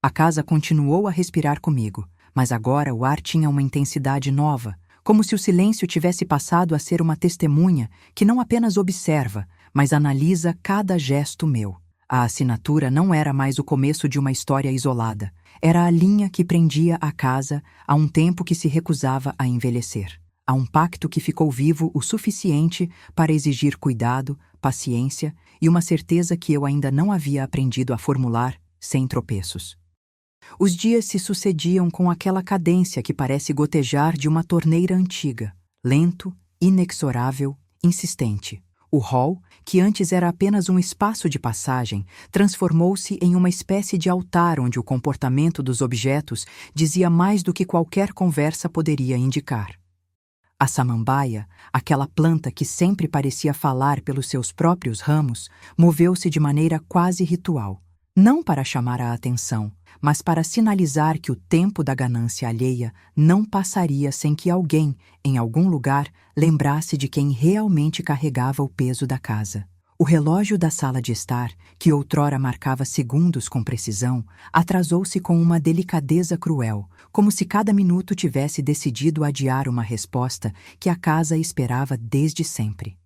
A casa continuou a respirar comigo, mas agora o ar tinha uma intensidade nova, como se o silêncio tivesse passado a ser uma testemunha que não apenas observa, mas analisa cada gesto meu. A assinatura não era mais o começo de uma história isolada, era a linha que prendia a casa a um tempo que se recusava a envelhecer, a um pacto que ficou vivo o suficiente para exigir cuidado, paciência e uma certeza que eu ainda não havia aprendido a formular sem tropeços. Os dias se sucediam com aquela cadência que parece gotejar de uma torneira antiga, lento, inexorável, insistente. O hall, que antes era apenas um espaço de passagem, transformou-se em uma espécie de altar onde o comportamento dos objetos dizia mais do que qualquer conversa poderia indicar. A samambaia, aquela planta que sempre parecia falar pelos seus próprios ramos, moveu-se de maneira quase ritual. Não para chamar a atenção, mas para sinalizar que o tempo da ganância alheia não passaria sem que alguém, em algum lugar, lembrasse de quem realmente carregava o peso da casa. O relógio da sala de estar, que outrora marcava segundos com precisão, atrasou-se com uma delicadeza cruel, como se cada minuto tivesse decidido adiar uma resposta que a casa esperava desde sempre.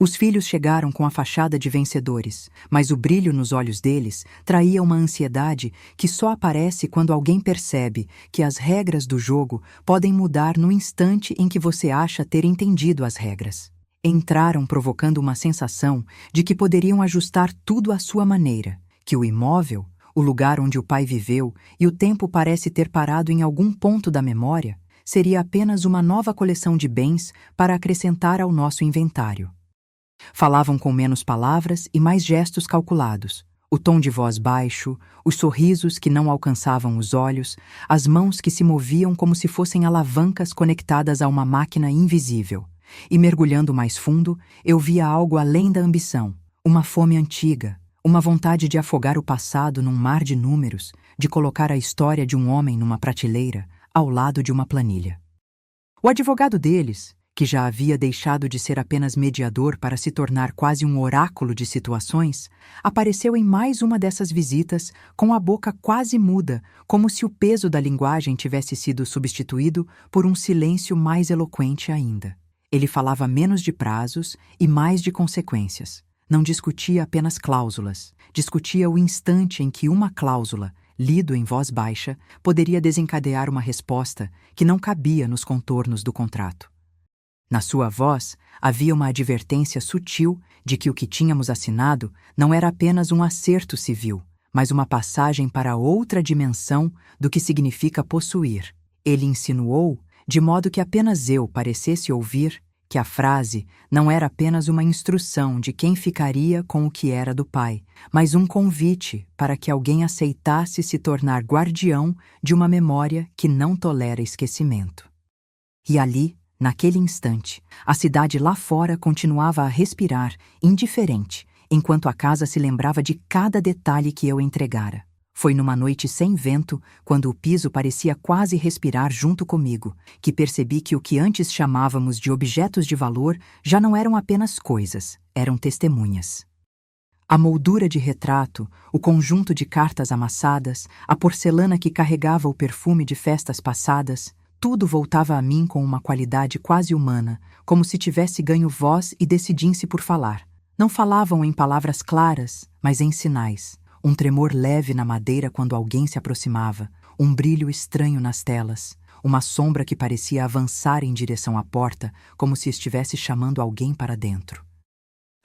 Os filhos chegaram com a fachada de vencedores, mas o brilho nos olhos deles traía uma ansiedade que só aparece quando alguém percebe que as regras do jogo podem mudar no instante em que você acha ter entendido as regras. Entraram provocando uma sensação de que poderiam ajustar tudo à sua maneira, que o imóvel, o lugar onde o pai viveu e o tempo parece ter parado em algum ponto da memória, seria apenas uma nova coleção de bens para acrescentar ao nosso inventário. Falavam com menos palavras e mais gestos calculados, o tom de voz baixo, os sorrisos que não alcançavam os olhos, as mãos que se moviam como se fossem alavancas conectadas a uma máquina invisível. E mergulhando mais fundo, eu via algo além da ambição, uma fome antiga, uma vontade de afogar o passado num mar de números, de colocar a história de um homem numa prateleira, ao lado de uma planilha. O advogado deles, que já havia deixado de ser apenas mediador para se tornar quase um oráculo de situações, apareceu em mais uma dessas visitas com a boca quase muda, como se o peso da linguagem tivesse sido substituído por um silêncio mais eloquente ainda. Ele falava menos de prazos e mais de consequências. Não discutia apenas cláusulas, discutia o instante em que uma cláusula, lido em voz baixa, poderia desencadear uma resposta que não cabia nos contornos do contrato. Na sua voz, havia uma advertência sutil de que o que tínhamos assinado não era apenas um acerto civil, mas uma passagem para outra dimensão do que significa possuir. Ele insinuou, de modo que apenas eu parecesse ouvir, que a frase não era apenas uma instrução de quem ficaria com o que era do pai, mas um convite para que alguém aceitasse se tornar guardião de uma memória que não tolera esquecimento. E ali, naquele instante, a cidade lá fora continuava a respirar, indiferente, enquanto a casa se lembrava de cada detalhe que eu entregara. Foi numa noite sem vento, quando o piso parecia quase respirar junto comigo, que percebi que o que antes chamávamos de objetos de valor já não eram apenas coisas, eram testemunhas. A moldura de retrato, o conjunto de cartas amassadas, a porcelana que carregava o perfume de festas passadas, tudo voltava a mim com uma qualidade quase humana, como se tivesse ganho voz e decidisse por falar. Não falavam em palavras claras, mas em sinais. Um tremor leve na madeira quando alguém se aproximava, um brilho estranho nas telas, uma sombra que parecia avançar em direção à porta, como se estivesse chamando alguém para dentro.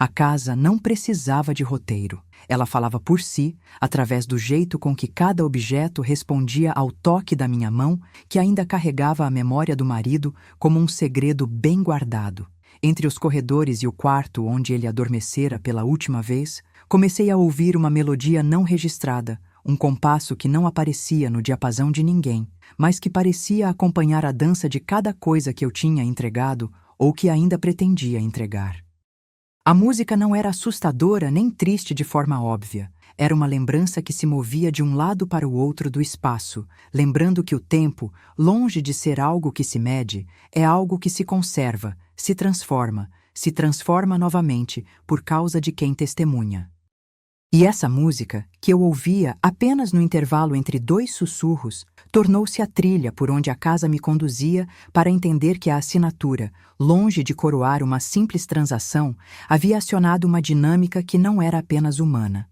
A casa não precisava de roteiro. Ela falava por si, através do jeito com que cada objeto respondia ao toque da minha mão, que ainda carregava a memória do marido como um segredo bem guardado. Entre os corredores e o quarto onde ele adormecera pela última vez, comecei a ouvir uma melodia não registrada, um compasso que não aparecia no diapasão de ninguém, mas que parecia acompanhar a dança de cada coisa que eu tinha entregado ou que ainda pretendia entregar. A música não era assustadora nem triste de forma óbvia. Era uma lembrança que se movia de um lado para o outro do espaço, lembrando que o tempo, longe de ser algo que se mede, é algo que se conserva, se transforma novamente por causa de quem testemunha. E essa música, que eu ouvia apenas no intervalo entre 2 sussurros, tornou-se a trilha por onde a casa me conduzia para entender que a assinatura, longe de coroar uma simples transação, havia acionado uma dinâmica que não era apenas humana.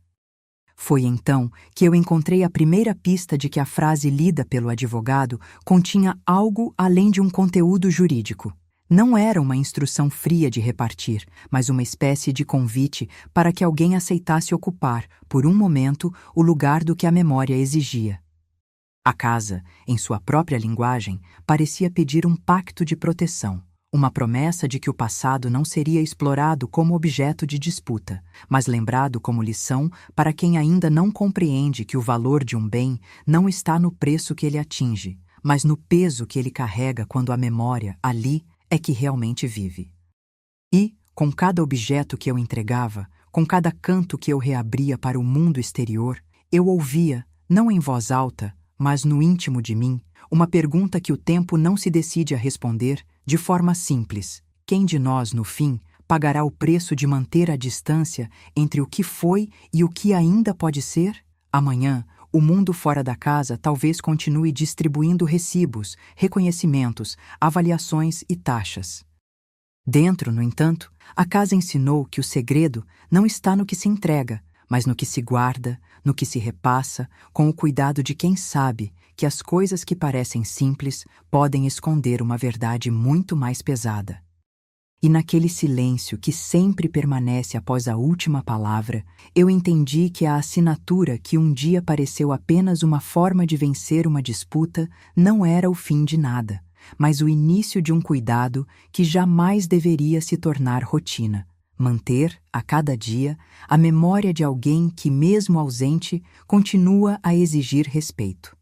Foi então que eu encontrei a primeira pista de que a frase lida pelo advogado continha algo além de um conteúdo jurídico. Não era uma instrução fria de repartir, mas uma espécie de convite para que alguém aceitasse ocupar, por um momento, o lugar do que a memória exigia. A casa, em sua própria linguagem, parecia pedir um pacto de proteção, uma promessa de que o passado não seria explorado como objeto de disputa, mas lembrado como lição para quem ainda não compreende que o valor de um bem não está no preço que ele atinge, mas no peso que ele carrega quando a memória, ali, é que realmente vive. E, com cada objeto que eu entregava, com cada canto que eu reabria para o mundo exterior, eu ouvia, não em voz alta, mas no íntimo de mim, uma pergunta que o tempo não se decide a responder de forma simples: quem de nós, no fim, pagará o preço de manter a distância entre o que foi e o que ainda pode ser? Amanhã, o mundo fora da casa talvez continue distribuindo recibos, reconhecimentos, avaliações e taxas. Dentro, no entanto, a casa ensinou que o segredo não está no que se entrega, mas no que se guarda, no que se repassa, com o cuidado de quem sabe que as coisas que parecem simples podem esconder uma verdade muito mais pesada. E naquele silêncio que sempre permanece após a última palavra, eu entendi que a assinatura que um dia pareceu apenas uma forma de vencer uma disputa não era o fim de nada, mas o início de um cuidado que jamais deveria se tornar rotina. Manter, a cada dia, a memória de alguém que, mesmo ausente, continua a exigir respeito.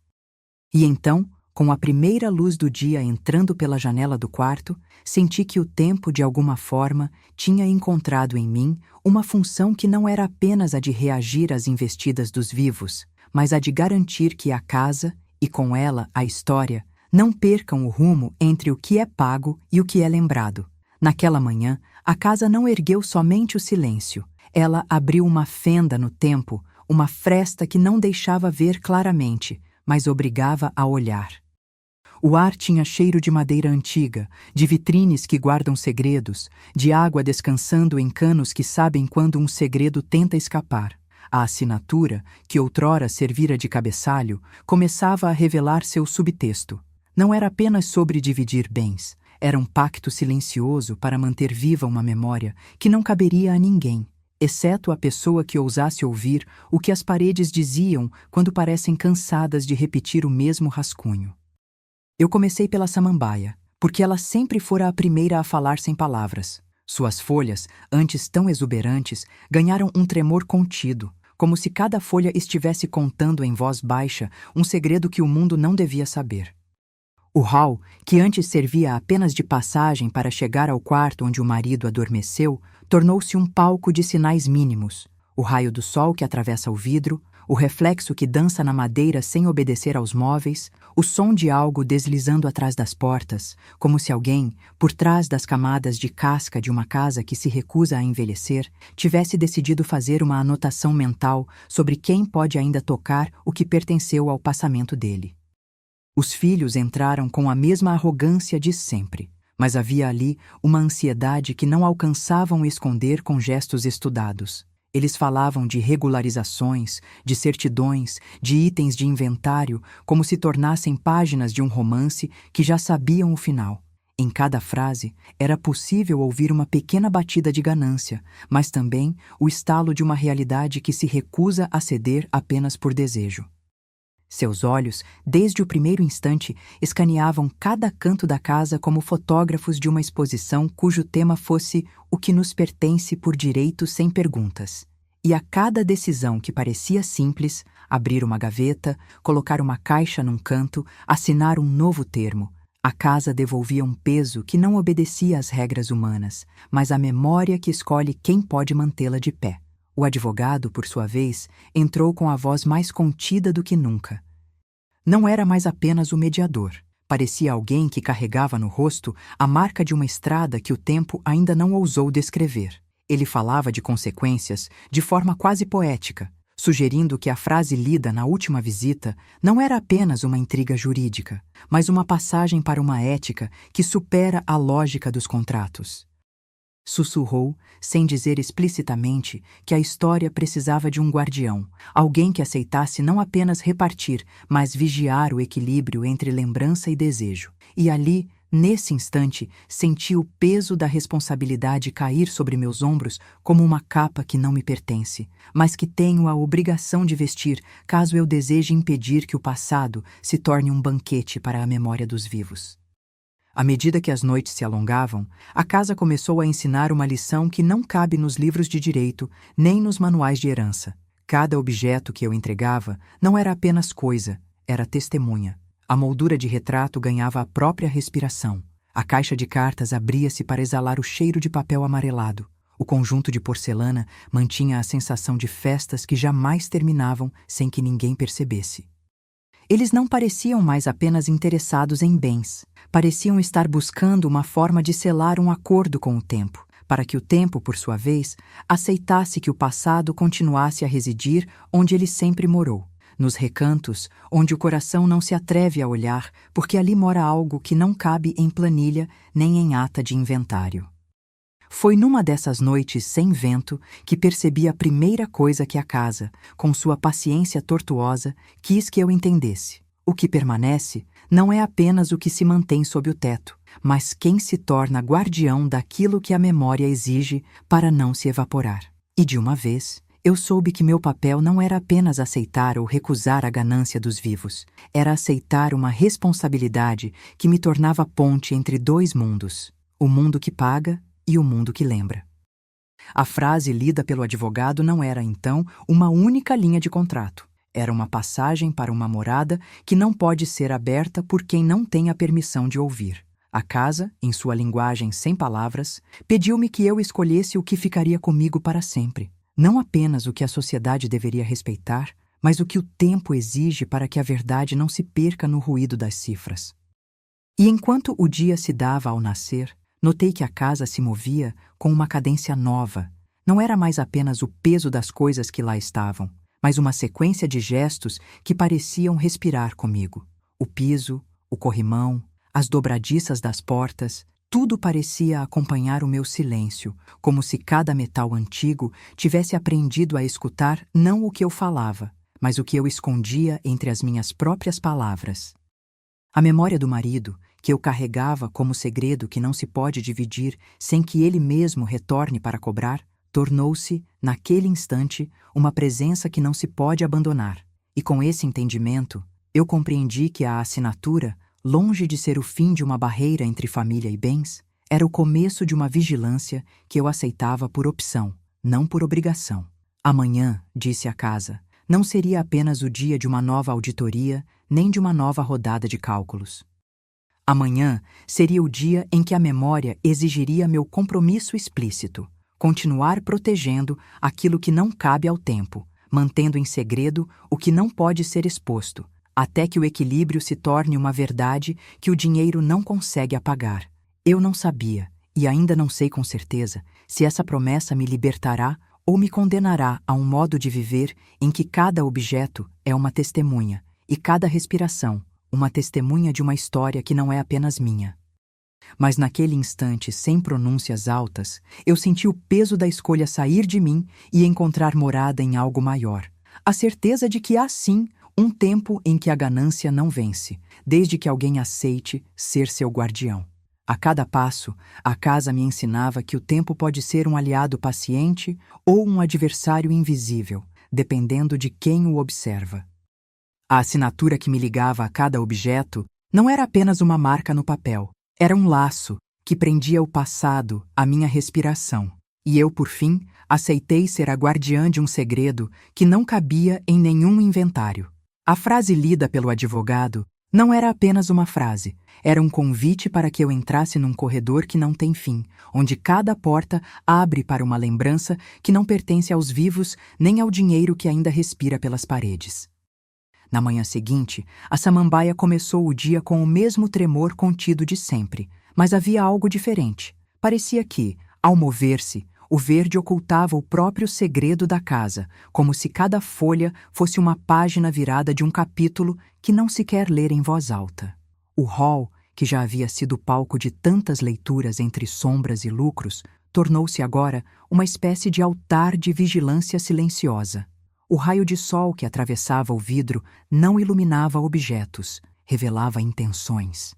E então, com a primeira luz do dia entrando pela janela do quarto, senti que o tempo, de alguma forma, tinha encontrado em mim uma função que não era apenas a de reagir às investidas dos vivos, mas a de garantir que a casa, e com ela a história, não percam o rumo entre o que é pago e o que é lembrado. Naquela manhã, a casa não ergueu somente o silêncio. Ela abriu uma fenda no tempo, uma fresta que não deixava ver claramente, mas obrigava a olhar. O ar tinha cheiro de madeira antiga, de vitrines que guardam segredos, de água descansando em canos que sabem quando um segredo tenta escapar. A assinatura, que outrora servira de cabeçalho, começava a revelar seu subtexto. Não era apenas sobre dividir bens, era um pacto silencioso para manter viva uma memória que não caberia a ninguém, exceto a pessoa que ousasse ouvir o que as paredes diziam quando parecem cansadas de repetir o mesmo rascunho. Eu comecei pela samambaia, porque ela sempre fora a primeira a falar sem palavras. Suas folhas, antes tão exuberantes, ganharam um tremor contido, como se cada folha estivesse contando em voz baixa um segredo que o mundo não devia saber. O hall, que antes servia apenas de passagem para chegar ao quarto onde o marido adormeceu, tornou-se um palco de sinais mínimos. O raio do sol que atravessa o vidro, o reflexo que dança na madeira sem obedecer aos móveis, o som de algo deslizando atrás das portas, como se alguém, por trás das camadas de casca de uma casa que se recusa a envelhecer, tivesse decidido fazer uma anotação mental sobre quem pode ainda tocar o que pertenceu ao passamento dele. Os filhos entraram com a mesma arrogância de sempre, mas havia ali uma ansiedade que não alcançavam esconder com gestos estudados. Eles falavam de regularizações, de certidões, de itens de inventário, como se tornassem páginas de um romance que já sabiam o final. Em cada frase, era possível ouvir uma pequena batida de ganância, mas também o estalo de uma realidade que se recusa a ceder apenas por desejo. Seus olhos, desde o primeiro instante, escaneavam cada canto da casa como fotógrafos de uma exposição cujo tema fosse o que nos pertence por direito sem perguntas. E a cada decisão que parecia simples, abrir uma gaveta, colocar uma caixa num canto, assinar um novo termo, a casa devolvia um peso que não obedecia às regras humanas, mas à memória que escolhe quem pode mantê-la de pé. O advogado, por sua vez, entrou com a voz mais contida do que nunca. Não era mais apenas o mediador. Parecia alguém que carregava no rosto a marca de uma estrada que o tempo ainda não ousou descrever. Ele falava de consequências de forma quase poética, sugerindo que a frase lida na última visita não era apenas uma intriga jurídica, mas uma passagem para uma ética que supera a lógica dos contratos. Sussurrou, sem dizer explicitamente, que a história precisava de um guardião, alguém que aceitasse não apenas repartir, mas vigiar o equilíbrio entre lembrança e desejo. E ali, nesse instante, senti o peso da responsabilidade cair sobre meus ombros como uma capa que não me pertence, mas que tenho a obrigação de vestir caso eu deseje impedir que o passado se torne um banquete para a memória dos vivos. À medida que as noites se alongavam, a casa começou a ensinar uma lição que não cabe nos livros de direito nem nos manuais de herança. Cada objeto que eu entregava não era apenas coisa, era testemunha. A moldura de retrato ganhava a própria respiração. A caixa de cartas abria-se para exalar o cheiro de papel amarelado. O conjunto de porcelana mantinha a sensação de festas que jamais terminavam sem que ninguém percebesse. Eles não pareciam mais apenas interessados em bens. Pareciam estar buscando uma forma de selar um acordo com o tempo, para que o tempo, por sua vez, aceitasse que o passado continuasse a residir onde ele sempre morou, nos recantos onde o coração não se atreve a olhar, porque ali mora algo que não cabe em planilha nem em ata de inventário. Foi numa dessas noites sem vento que percebi a primeira coisa que a casa, com sua paciência tortuosa, quis que eu entendesse. O que permanece não é apenas o que se mantém sob o teto, mas quem se torna guardião daquilo que a memória exige para não se evaporar. E de uma vez, eu soube que meu papel não era apenas aceitar ou recusar a ganância dos vivos, era aceitar uma responsabilidade que me tornava ponte entre dois mundos, o mundo que paga e o mundo que lembra. A frase lida pelo advogado não era, então, uma única linha de contrato. Era uma passagem para uma morada que não pode ser aberta por quem não tem a permissão de ouvir. A casa, em sua linguagem sem palavras, pediu-me que eu escolhesse o que ficaria comigo para sempre. Não apenas o que a sociedade deveria respeitar, mas o que o tempo exige para que a verdade não se perca no ruído das cifras. E enquanto o dia se dava ao nascer, notei que a casa se movia com uma cadência nova. Não era mais apenas o peso das coisas que lá estavam, mas uma sequência de gestos que pareciam respirar comigo. O piso, o corrimão, as dobradiças das portas, tudo parecia acompanhar o meu silêncio, como se cada metal antigo tivesse aprendido a escutar não o que eu falava, mas o que eu escondia entre as minhas próprias palavras. A memória do marido, que eu carregava como segredo que não se pode dividir sem que ele mesmo retorne para cobrar, tornou-se, naquele instante, uma presença que não se pode abandonar. E com esse entendimento, eu compreendi que a assinatura, longe de ser o fim de uma barreira entre família e bens, era o começo de uma vigilância que eu aceitava por opção, não por obrigação. Amanhã, disse a casa, não seria apenas o dia de uma nova auditoria, nem de uma nova rodada de cálculos. Amanhã seria o dia em que a memória exigiria meu compromisso explícito, continuar protegendo aquilo que não cabe ao tempo, mantendo em segredo o que não pode ser exposto, até que o equilíbrio se torne uma verdade que o dinheiro não consegue apagar. Eu não sabia, e ainda não sei com certeza, se essa promessa me libertará ou me condenará a um modo de viver em que cada objeto é uma testemunha, e cada respiração, uma testemunha de uma história que não é apenas minha. Mas naquele instante, sem pronúncias altas, eu senti o peso da escolha sair de mim e encontrar morada em algo maior. A certeza de que há sim um tempo em que a ganância não vence, desde que alguém aceite ser seu guardião. A cada passo, a casa me ensinava que o tempo pode ser um aliado paciente ou um adversário invisível, dependendo de quem o observa. A assinatura que me ligava a cada objeto não era apenas uma marca no papel, era um laço que prendia o passado à minha respiração. E eu, por fim, aceitei ser a guardiã de um segredo que não cabia em nenhum inventário. A frase lida pelo advogado não era apenas uma frase, era um convite para que eu entrasse num corredor que não tem fim, onde cada porta abre para uma lembrança que não pertence aos vivos nem ao dinheiro que ainda respira pelas paredes. Na manhã seguinte, a samambaia começou o dia com o mesmo tremor contido de sempre, mas havia algo diferente. Parecia que, ao mover-se, o verde ocultava o próprio segredo da casa, como se cada folha fosse uma página virada de um capítulo que não se quer ler em voz alta. O hall, que já havia sido palco de tantas leituras entre sombras e lucros, tornou-se agora uma espécie de altar de vigilância silenciosa. O raio de sol que atravessava o vidro não iluminava objetos, revelava intenções.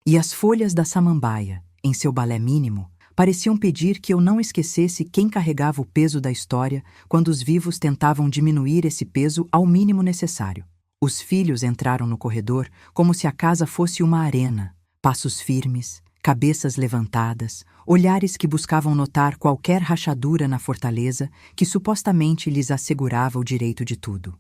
E as folhas da samambaia, em seu balé mínimo, pareciam pedir que eu não esquecesse quem carregava o peso da história quando os vivos tentavam diminuir esse peso ao mínimo necessário. Os filhos entraram no corredor como se a casa fosse uma arena, passos firmes, cabeças levantadas, olhares que buscavam notar qualquer rachadura na fortaleza que supostamente lhes assegurava o direito de tudo.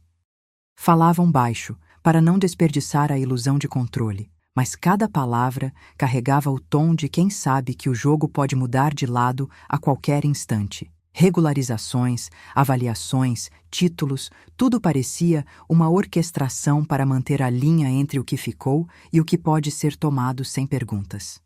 Falavam baixo, para não desperdiçar a ilusão de controle, mas cada palavra carregava o tom de quem sabe que o jogo pode mudar de lado a qualquer instante. Regularizações, avaliações, títulos, tudo parecia uma orquestração para manter a linha entre o que ficou e o que pode ser tomado sem perguntas.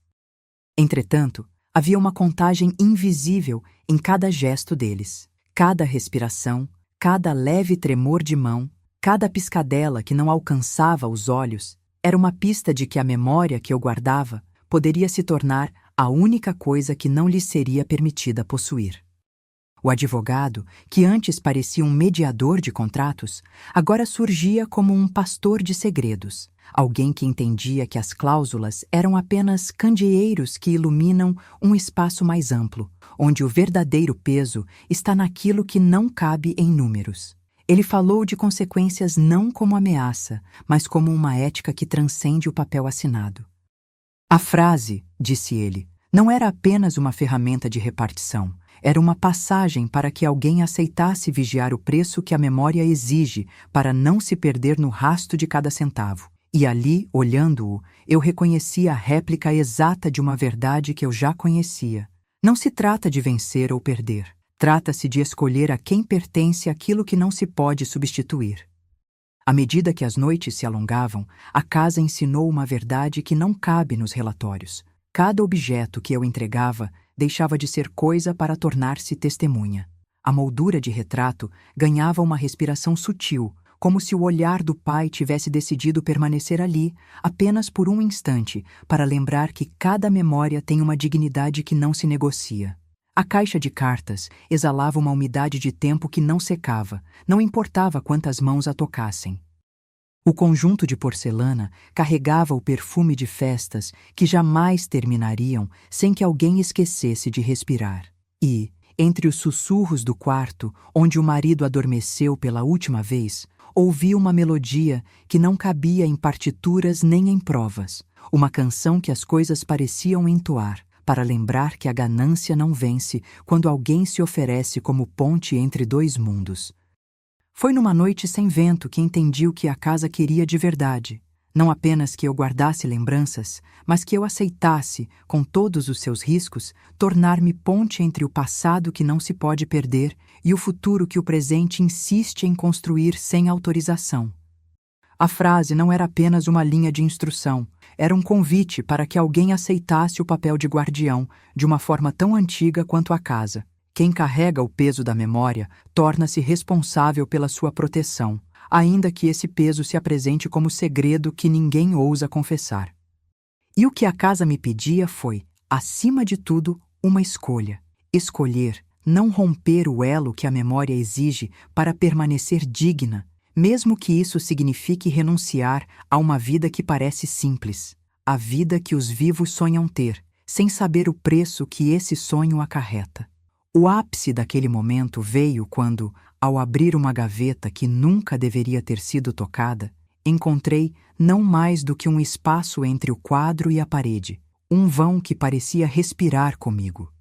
Entretanto, havia uma contagem invisível em cada gesto deles. Cada respiração, cada leve tremor de mão, cada piscadela que não alcançava os olhos, era uma pista de que a memória que eu guardava poderia se tornar a única coisa que não lhe seria permitida possuir. O advogado, que antes parecia um mediador de contratos, agora surgia como um pastor de segredos, alguém que entendia que as cláusulas eram apenas candeeiros que iluminam um espaço mais amplo, onde o verdadeiro peso está naquilo que não cabe em números. Ele falou de consequências não como ameaça, mas como uma ética que transcende o papel assinado. A frase, disse ele, não era apenas uma ferramenta de repartição, era uma passagem para que alguém aceitasse vigiar o preço que a memória exige para não se perder no rasto de cada centavo. E ali, olhando-o, eu reconheci a réplica exata de uma verdade que eu já conhecia. Não se trata de vencer ou perder. Trata-se de escolher a quem pertence aquilo que não se pode substituir. À medida que as noites se alongavam, a casa ensinou uma verdade que não cabe nos relatórios. Cada objeto que eu entregava deixava de ser coisa para tornar-se testemunha. A moldura de retrato ganhava uma respiração sutil, como se o olhar do pai tivesse decidido permanecer ali, apenas por um instante, para lembrar que cada memória tem uma dignidade que não se negocia. A caixa de cartas exalava uma umidade de tempo que não secava, não importava quantas mãos a tocassem. O conjunto de porcelana carregava o perfume de festas que jamais terminariam sem que alguém esquecesse de respirar. E, entre os sussurros do quarto, onde o marido adormeceu pela última vez, ouvi uma melodia que não cabia em partituras nem em provas, uma canção que as coisas pareciam entoar, para lembrar que a ganância não vence quando alguém se oferece como ponte entre dois mundos. Foi numa noite sem vento que entendi o que a casa queria de verdade. Não apenas que eu guardasse lembranças, mas que eu aceitasse, com todos os seus riscos, tornar-me ponte entre o passado que não se pode perder e o futuro que o presente insiste em construir sem autorização. A frase não era apenas uma linha de instrução, era um convite para que alguém aceitasse o papel de guardião de uma forma tão antiga quanto a casa. Quem carrega o peso da memória torna-se responsável pela sua proteção, ainda que esse peso se apresente como segredo que ninguém ousa confessar. E o que a casa me pedia foi, acima de tudo, uma escolha. Escolher não romper o elo que a memória exige para permanecer digna, mesmo que isso signifique renunciar a uma vida que parece simples, a vida que os vivos sonham ter, sem saber o preço que esse sonho acarreta. O ápice daquele momento veio quando, ao abrir uma gaveta que nunca deveria ter sido tocada, encontrei não mais do que um espaço entre o quadro e a parede, um vão que parecia respirar comigo.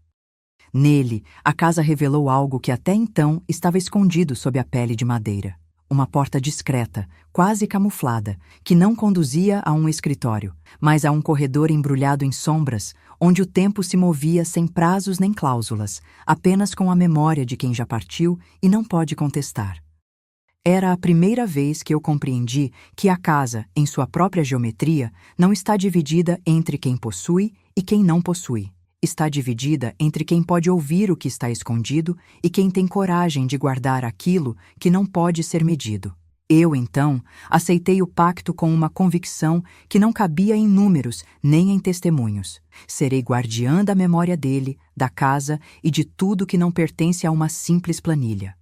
Nele, a casa revelou algo que até então estava escondido sob a pele de madeira. Uma porta discreta, quase camuflada, que não conduzia a um escritório, mas a um corredor embrulhado em sombras, onde o tempo se movia sem prazos nem cláusulas, apenas com a memória de quem já partiu e não pode contestar. Era a primeira vez que eu compreendi que a casa, em sua própria geometria, não está dividida entre quem possui e quem não possui. Está dividida entre quem pode ouvir o que está escondido e quem tem coragem de guardar aquilo que não pode ser medido. Eu, então, aceitei o pacto com uma convicção que não cabia em números nem em testemunhos. Serei guardiã da memória dele, da casa e de tudo que não pertence a uma simples planilha.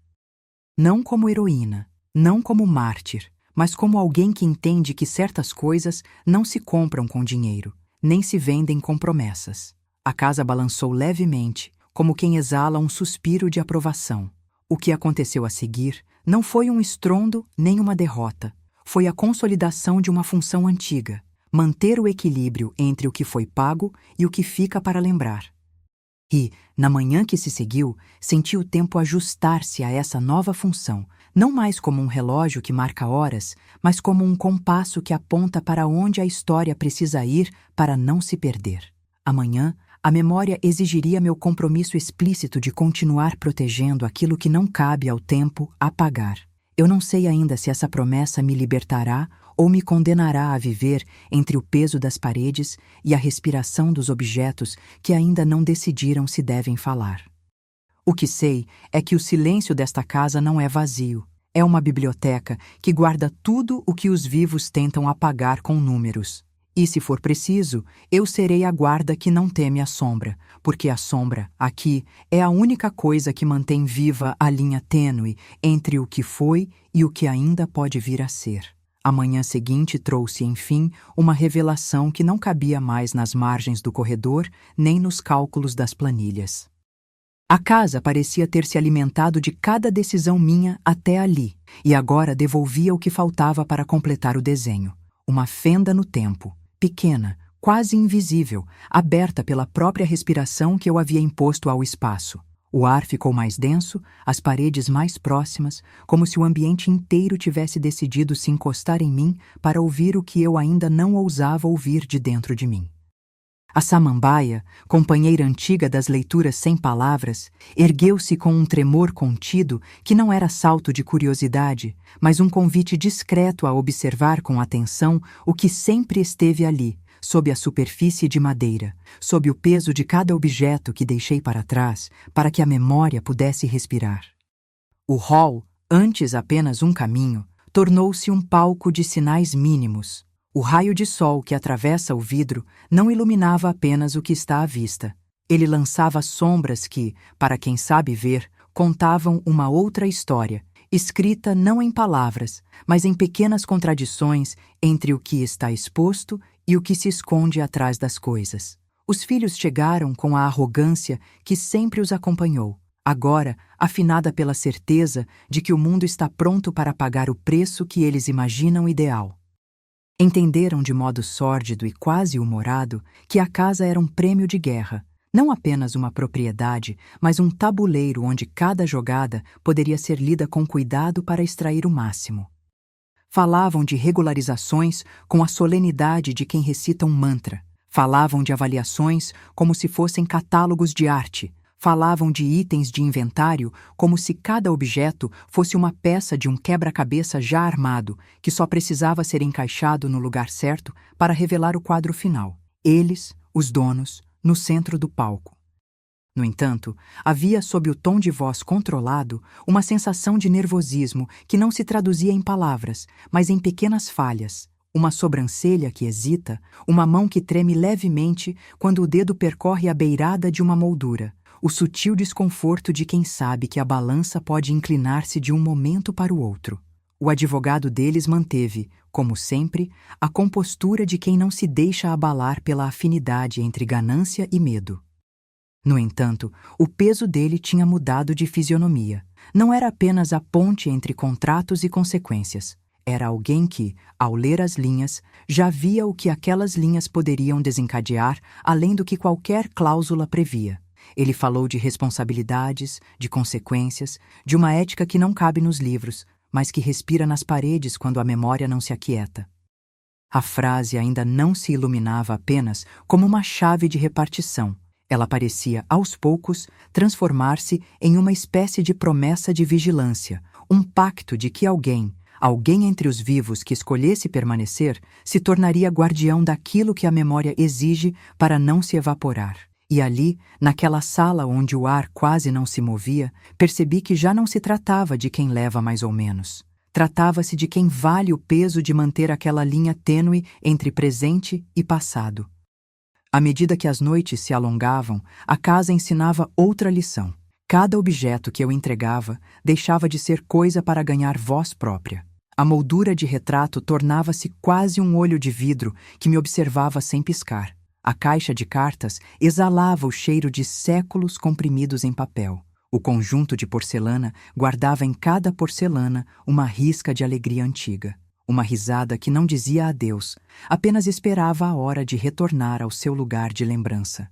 Não como heroína, não como mártir, mas como alguém que entende que certas coisas não se compram com dinheiro, nem se vendem com promessas. A casa balançou levemente, como quem exala um suspiro de aprovação. O que aconteceu a seguir não foi um estrondo nem uma derrota. Foi a consolidação de uma função antiga, manter o equilíbrio entre o que foi pago e o que fica para lembrar. E, na manhã que se seguiu, senti o tempo ajustar-se a essa nova função, não mais como um relógio que marca horas, mas como um compasso que aponta para onde a história precisa ir para não se perder. Amanhã, a memória exigiria meu compromisso explícito de continuar protegendo aquilo que não cabe ao tempo apagar. Eu não sei ainda se essa promessa me libertará ou me condenará a viver entre o peso das paredes e a respiração dos objetos que ainda não decidiram se devem falar. O que sei é que o silêncio desta casa não é vazio. É uma biblioteca que guarda tudo o que os vivos tentam apagar com números. E, se for preciso, eu serei a guarda que não teme a sombra, porque a sombra, aqui, é a única coisa que mantém viva a linha tênue entre o que foi e o que ainda pode vir a ser. A manhã seguinte trouxe, enfim, uma revelação que não cabia mais nas margens do corredor nem nos cálculos das planilhas. A casa parecia ter se alimentado de cada decisão minha até ali, e agora devolvia o que faltava para completar o desenho. Uma fenda no tempo, pequena, quase invisível, aberta pela própria respiração que eu havia imposto ao espaço. O ar ficou mais denso, as paredes mais próximas, como se o ambiente inteiro tivesse decidido se encostar em mim para ouvir o que eu ainda não ousava ouvir de dentro de mim. A samambaia, companheira antiga das leituras sem palavras, ergueu-se com um tremor contido que não era salto de curiosidade, mas um convite discreto a observar com atenção o que sempre esteve ali, sob a superfície de madeira, sob o peso de cada objeto que deixei para trás, para que a memória pudesse respirar. O hall, antes apenas um caminho, tornou-se um palco de sinais mínimos. O raio de sol que atravessa o vidro não iluminava apenas o que está à vista. Ele lançava sombras que, para quem sabe ver, contavam uma outra história, escrita não em palavras, mas em pequenas contradições entre o que está exposto e o que se esconde atrás das coisas. Os filhos chegaram com a arrogância que sempre os acompanhou, agora afinada pela certeza de que o mundo está pronto para pagar o preço que eles imaginam ideal. Entenderam de modo sórdido e quase humorado que a casa era um prêmio de guerra, não apenas uma propriedade, mas um tabuleiro onde cada jogada poderia ser lida com cuidado para extrair o máximo. Falavam de regularizações com a solenidade de quem recita um mantra. Falavam de avaliações como se fossem catálogos de arte. Falavam de itens de inventário como se cada objeto fosse uma peça de um quebra-cabeça já armado, que só precisava ser encaixado no lugar certo para revelar o quadro final. Eles, os donos, no centro do palco. No entanto, havia sob o tom de voz controlado uma sensação de nervosismo que não se traduzia em palavras, mas em pequenas falhas. Uma sobrancelha que hesita, uma mão que treme levemente quando o dedo percorre a beirada de uma moldura. O sutil desconforto de quem sabe que a balança pode inclinar-se de um momento para o outro. O advogado deles manteve, como sempre, a compostura de quem não se deixa abalar pela afinidade entre ganância e medo. No entanto, o peso dele tinha mudado de fisionomia. Não era apenas a ponte entre contratos e consequências. Era alguém que, ao ler as linhas, já via o que aquelas linhas poderiam desencadear além do que qualquer cláusula previa. Ele falou de responsabilidades, de consequências, de uma ética que não cabe nos livros, mas que respira nas paredes quando a memória não se aquieta. A frase ainda não se iluminava apenas como uma chave de repartição. Ela parecia, aos poucos, transformar-se em uma espécie de promessa de vigilância, um pacto de que alguém entre os vivos que escolhesse permanecer, se tornaria guardião daquilo que a memória exige para não se evaporar. E ali, naquela sala onde o ar quase não se movia, percebi que já não se tratava de quem leva mais ou menos. Tratava-se de quem vale o peso de manter aquela linha tênue entre presente e passado. À medida que as noites se alongavam, a casa ensinava outra lição. Cada objeto que eu entregava deixava de ser coisa para ganhar voz própria. A moldura de retrato tornava-se quase um olho de vidro que me observava sem piscar. A caixa de cartas exalava o cheiro de séculos comprimidos em papel. O conjunto de porcelana guardava em cada porcelana uma risca de alegria antiga. Uma risada que não dizia adeus, apenas esperava a hora de retornar ao seu lugar de lembrança.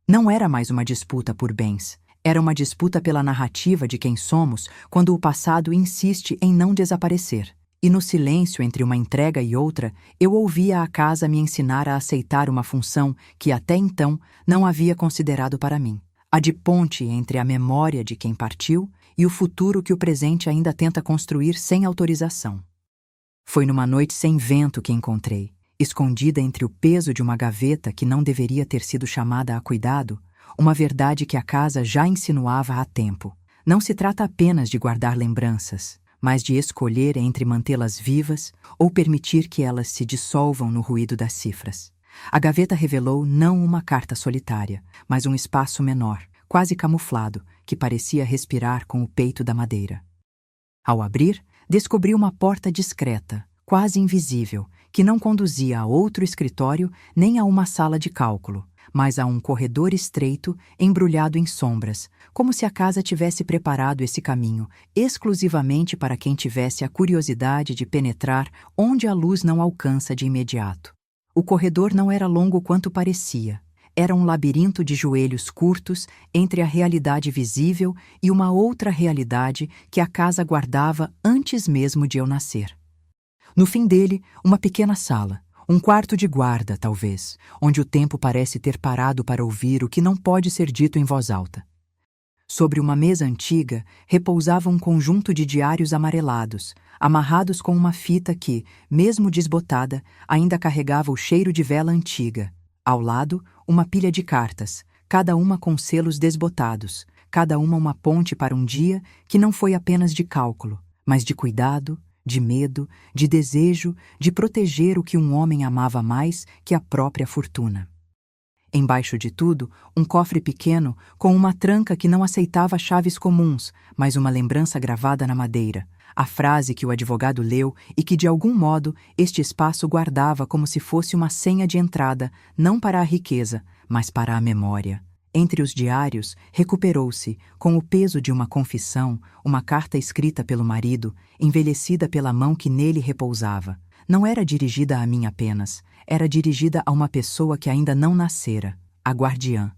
Não era mais uma disputa por bens, era uma disputa pela narrativa de quem somos quando o passado insiste em não desaparecer. E no silêncio entre uma entrega e outra, eu ouvia a casa me ensinar a aceitar uma função que até então não havia considerado para mim. A de ponte entre a memória de quem partiu e o futuro que o presente ainda tenta construir sem autorização. Foi numa noite sem vento que encontrei, escondida entre o peso de uma gaveta que não deveria ter sido chamada a cuidado, uma verdade que a casa já insinuava há tempo. Não se trata apenas de guardar lembranças, mas de escolher entre mantê-las vivas ou permitir que elas se dissolvam no ruído das cifras. A gaveta revelou não uma carta solitária, mas um espaço menor, quase camuflado, que parecia respirar com o peito da madeira. Ao abrir, descobri uma porta discreta, quase invisível, que não conduzia a outro escritório nem a uma sala de cálculo, mas a um corredor estreito embrulhado em sombras, como se a casa tivesse preparado esse caminho exclusivamente para quem tivesse a curiosidade de penetrar onde a luz não alcança de imediato. O corredor não era longo quanto parecia. Era um labirinto de joelhos curtos entre a realidade visível e uma outra realidade que a casa guardava antes mesmo de eu nascer. No fim dele, uma pequena sala, um quarto de guarda, talvez, onde o tempo parece ter parado para ouvir o que não pode ser dito em voz alta. Sobre uma mesa antiga repousava um conjunto de diários amarelados, amarrados com uma fita que, mesmo desbotada, ainda carregava o cheiro de vela antiga. Ao lado, uma pilha de cartas, cada uma com selos desbotados, cada uma ponte para um dia que não foi apenas de cálculo, mas de cuidado, de medo, de desejo, de proteger o que um homem amava mais que a própria fortuna. Embaixo de tudo, um cofre pequeno com uma tranca que não aceitava chaves comuns, mas uma lembrança gravada na madeira, a frase que o advogado leu e que, de algum modo, este espaço guardava como se fosse uma senha de entrada, não para a riqueza, mas para a memória. Entre os diários, recuperou-se, com o peso de uma confissão, uma carta escrita pelo marido, envelhecida pela mão que nele repousava. Não era dirigida a mim apenas, era dirigida a uma pessoa que ainda não nascera, a guardiã.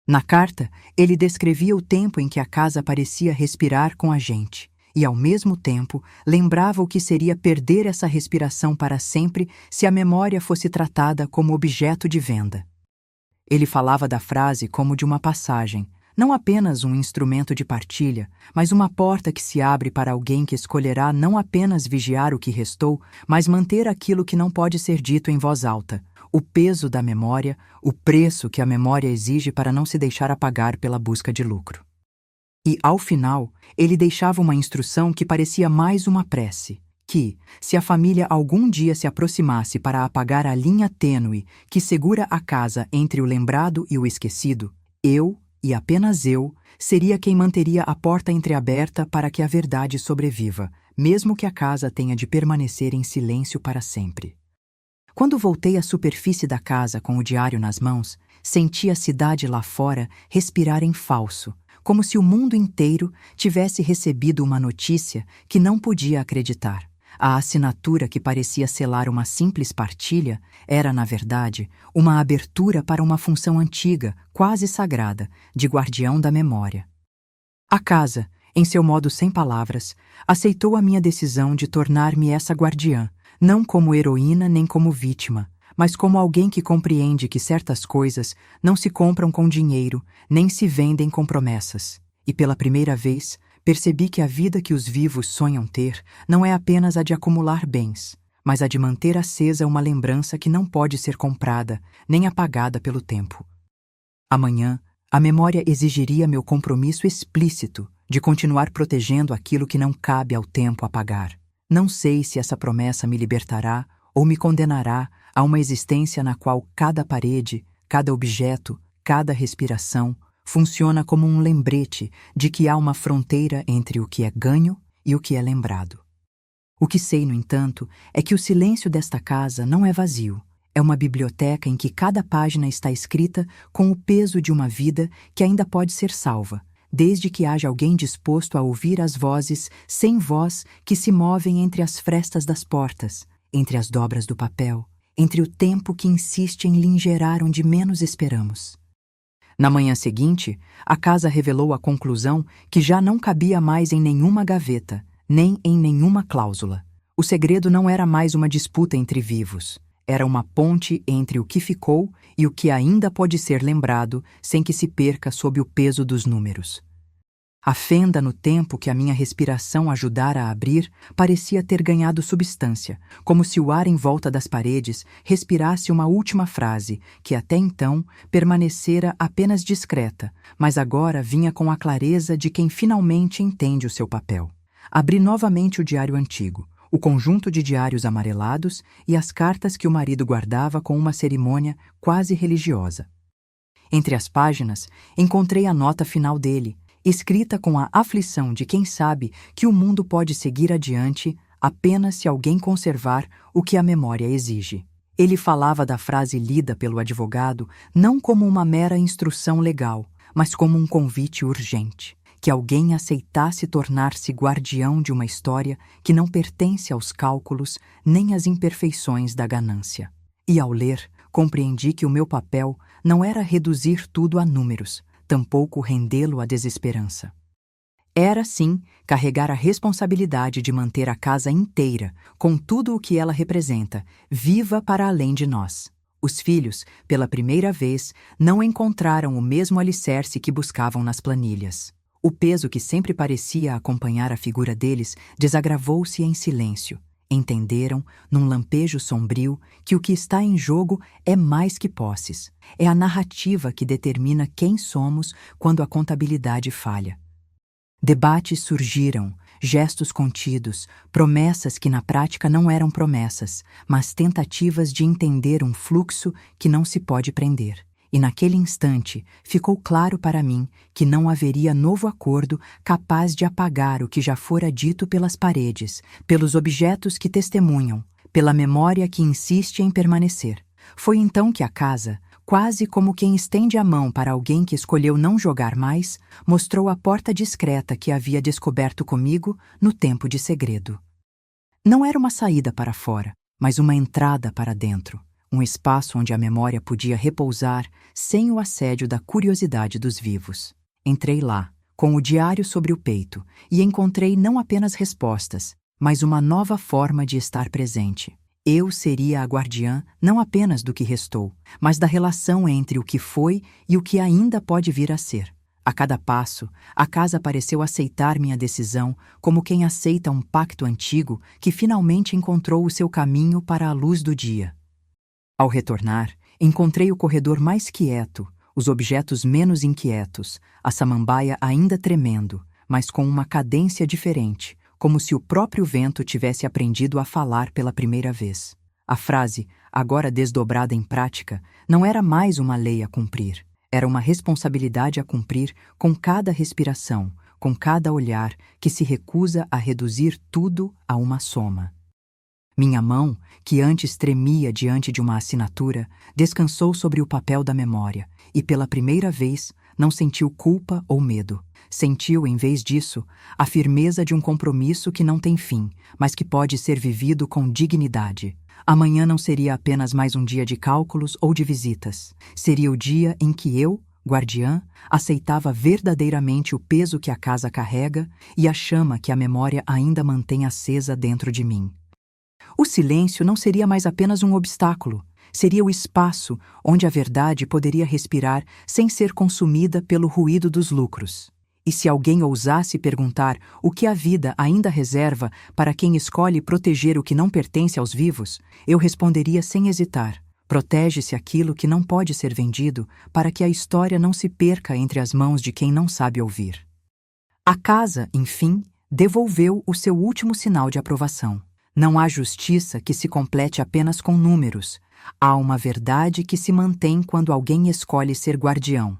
Na carta, ele descrevia o tempo em que a casa parecia respirar com a gente, e, ao mesmo tempo, lembrava o que seria perder essa respiração para sempre se a memória fosse tratada como objeto de venda. Ele falava da frase como de uma passagem, não apenas um instrumento de partilha, mas uma porta que se abre para alguém que escolherá não apenas vigiar o que restou, mas manter aquilo que não pode ser dito em voz alta, o peso da memória, o preço que a memória exige para não se deixar apagar pela busca de lucro. E, ao final, ele deixava uma instrução que parecia mais uma prece, que, se a família algum dia se aproximasse para apagar a linha tênue que segura a casa entre o lembrado e o esquecido, eu, e apenas eu, seria quem manteria a porta entreaberta para que a verdade sobreviva, mesmo que a casa tenha de permanecer em silêncio para sempre. Quando voltei à superfície da casa com o diário nas mãos, senti a cidade lá fora respirar em falso, como se o mundo inteiro tivesse recebido uma notícia que não podia acreditar. A assinatura que parecia selar uma simples partilha era, na verdade, uma abertura para uma função antiga, quase sagrada, de guardião da memória. A casa, em seu modo sem palavras, aceitou a minha decisão de tornar-me essa guardiã, não como heroína nem como vítima, mas como alguém que compreende que certas coisas não se compram com dinheiro, nem se vendem com promessas. E pela primeira vez, percebi que a vida que os vivos sonham ter não é apenas a de acumular bens, mas a de manter acesa uma lembrança que não pode ser comprada, nem apagada pelo tempo. Amanhã, a memória exigiria meu compromisso explícito de continuar protegendo aquilo que não cabe ao tempo apagar. Não sei se essa promessa me libertará ou me condenará a uma existência na qual cada parede, cada objeto, cada respiração funciona como um lembrete de que há uma fronteira entre o que é ganho e o que é lembrado. O que sei, no entanto, é que o silêncio desta casa não é vazio. É uma biblioteca em que cada página está escrita com o peso de uma vida que ainda pode ser salva, desde que haja alguém disposto a ouvir as vozes sem voz que se movem entre as frestas das portas, entre as dobras do papel, entre o tempo que insiste em lingerar onde menos esperamos. Na manhã seguinte, a casa revelou a conclusão que já não cabia mais em nenhuma gaveta, nem em nenhuma cláusula. O segredo não era mais uma disputa entre vivos. Era uma ponte entre o que ficou e o que ainda pode ser lembrado sem que se perca sob o peso dos números. A fenda no tempo que a minha respiração ajudara a abrir parecia ter ganhado substância, como se o ar em volta das paredes respirasse uma última frase que até então permanecera apenas discreta, mas agora vinha com a clareza de quem finalmente entende o seu papel. Abri novamente o diário antigo, o conjunto de diários amarelados e as cartas que o marido guardava com uma cerimônia quase religiosa. Entre as páginas, encontrei a nota final dele, escrita com a aflição de quem sabe que o mundo pode seguir adiante apenas se alguém conservar o que a memória exige. Ele falava da frase lida pelo advogado não como uma mera instrução legal, mas como um convite urgente, que alguém aceitasse tornar-se guardião de uma história que não pertence aos cálculos nem às imperfeições da ganância. E ao ler, compreendi que o meu papel não era reduzir tudo a números, tampouco rendê-lo à desesperança. Era, sim, carregar a responsabilidade de manter a casa inteira, com tudo o que ela representa, viva para além de nós. Os filhos, pela primeira vez, não encontraram o mesmo alicerce que buscavam nas planilhas. O peso que sempre parecia acompanhar a figura deles desagravou-se em silêncio. Entenderam, num lampejo sombrio, que o que está em jogo é mais que posses. É a narrativa que determina quem somos quando a contabilidade falha. Debates surgiram, gestos contidos, promessas que na prática não eram promessas, mas tentativas de entender um fluxo que não se pode prender. E naquele instante ficou claro para mim que não haveria novo acordo capaz de apagar o que já fora dito pelas paredes, pelos objetos que testemunham, pela memória que insiste em permanecer. Foi então que a casa, quase como quem estende a mão para alguém que escolheu não jogar mais, mostrou a porta discreta que havia descoberto comigo no tempo de segredo. Não era uma saída para fora, mas uma entrada para dentro. Um espaço onde a memória podia repousar sem o assédio da curiosidade dos vivos. Entrei lá, com o diário sobre o peito, e encontrei não apenas respostas, mas uma nova forma de estar presente. Eu seria a guardiã não apenas do que restou, mas da relação entre o que foi e o que ainda pode vir a ser. A cada passo, a casa pareceu aceitar minha decisão como quem aceita um pacto antigo que finalmente encontrou o seu caminho para a luz do dia. Ao retornar, encontrei o corredor mais quieto, os objetos menos inquietos, a samambaia ainda tremendo, mas com uma cadência diferente, como se o próprio vento tivesse aprendido a falar pela primeira vez. A frase, agora desdobrada em prática, não era mais uma lei a cumprir. Era uma responsabilidade a cumprir com cada respiração, com cada olhar que se recusa a reduzir tudo a uma soma. Minha mão, que antes tremia diante de uma assinatura, descansou sobre o papel da memória e, pela primeira vez, não sentiu culpa ou medo. Sentiu, em vez disso, a firmeza de um compromisso que não tem fim, mas que pode ser vivido com dignidade. Amanhã não seria apenas mais um dia de cálculos ou de visitas. Seria o dia em que eu, guardiã, aceitava verdadeiramente o peso que a casa carrega e a chama que a memória ainda mantém acesa dentro de mim. O silêncio não seria mais apenas um obstáculo. Seria o espaço onde a verdade poderia respirar sem ser consumida pelo ruído dos lucros. E se alguém ousasse perguntar o que a vida ainda reserva para quem escolhe proteger o que não pertence aos vivos, eu responderia sem hesitar: protege-se aquilo que não pode ser vendido para que a história não se perca entre as mãos de quem não sabe ouvir. A casa, enfim, devolveu o seu último sinal de aprovação. Não há justiça que se complete apenas com números. Há uma verdade que se mantém quando alguém escolhe ser guardião.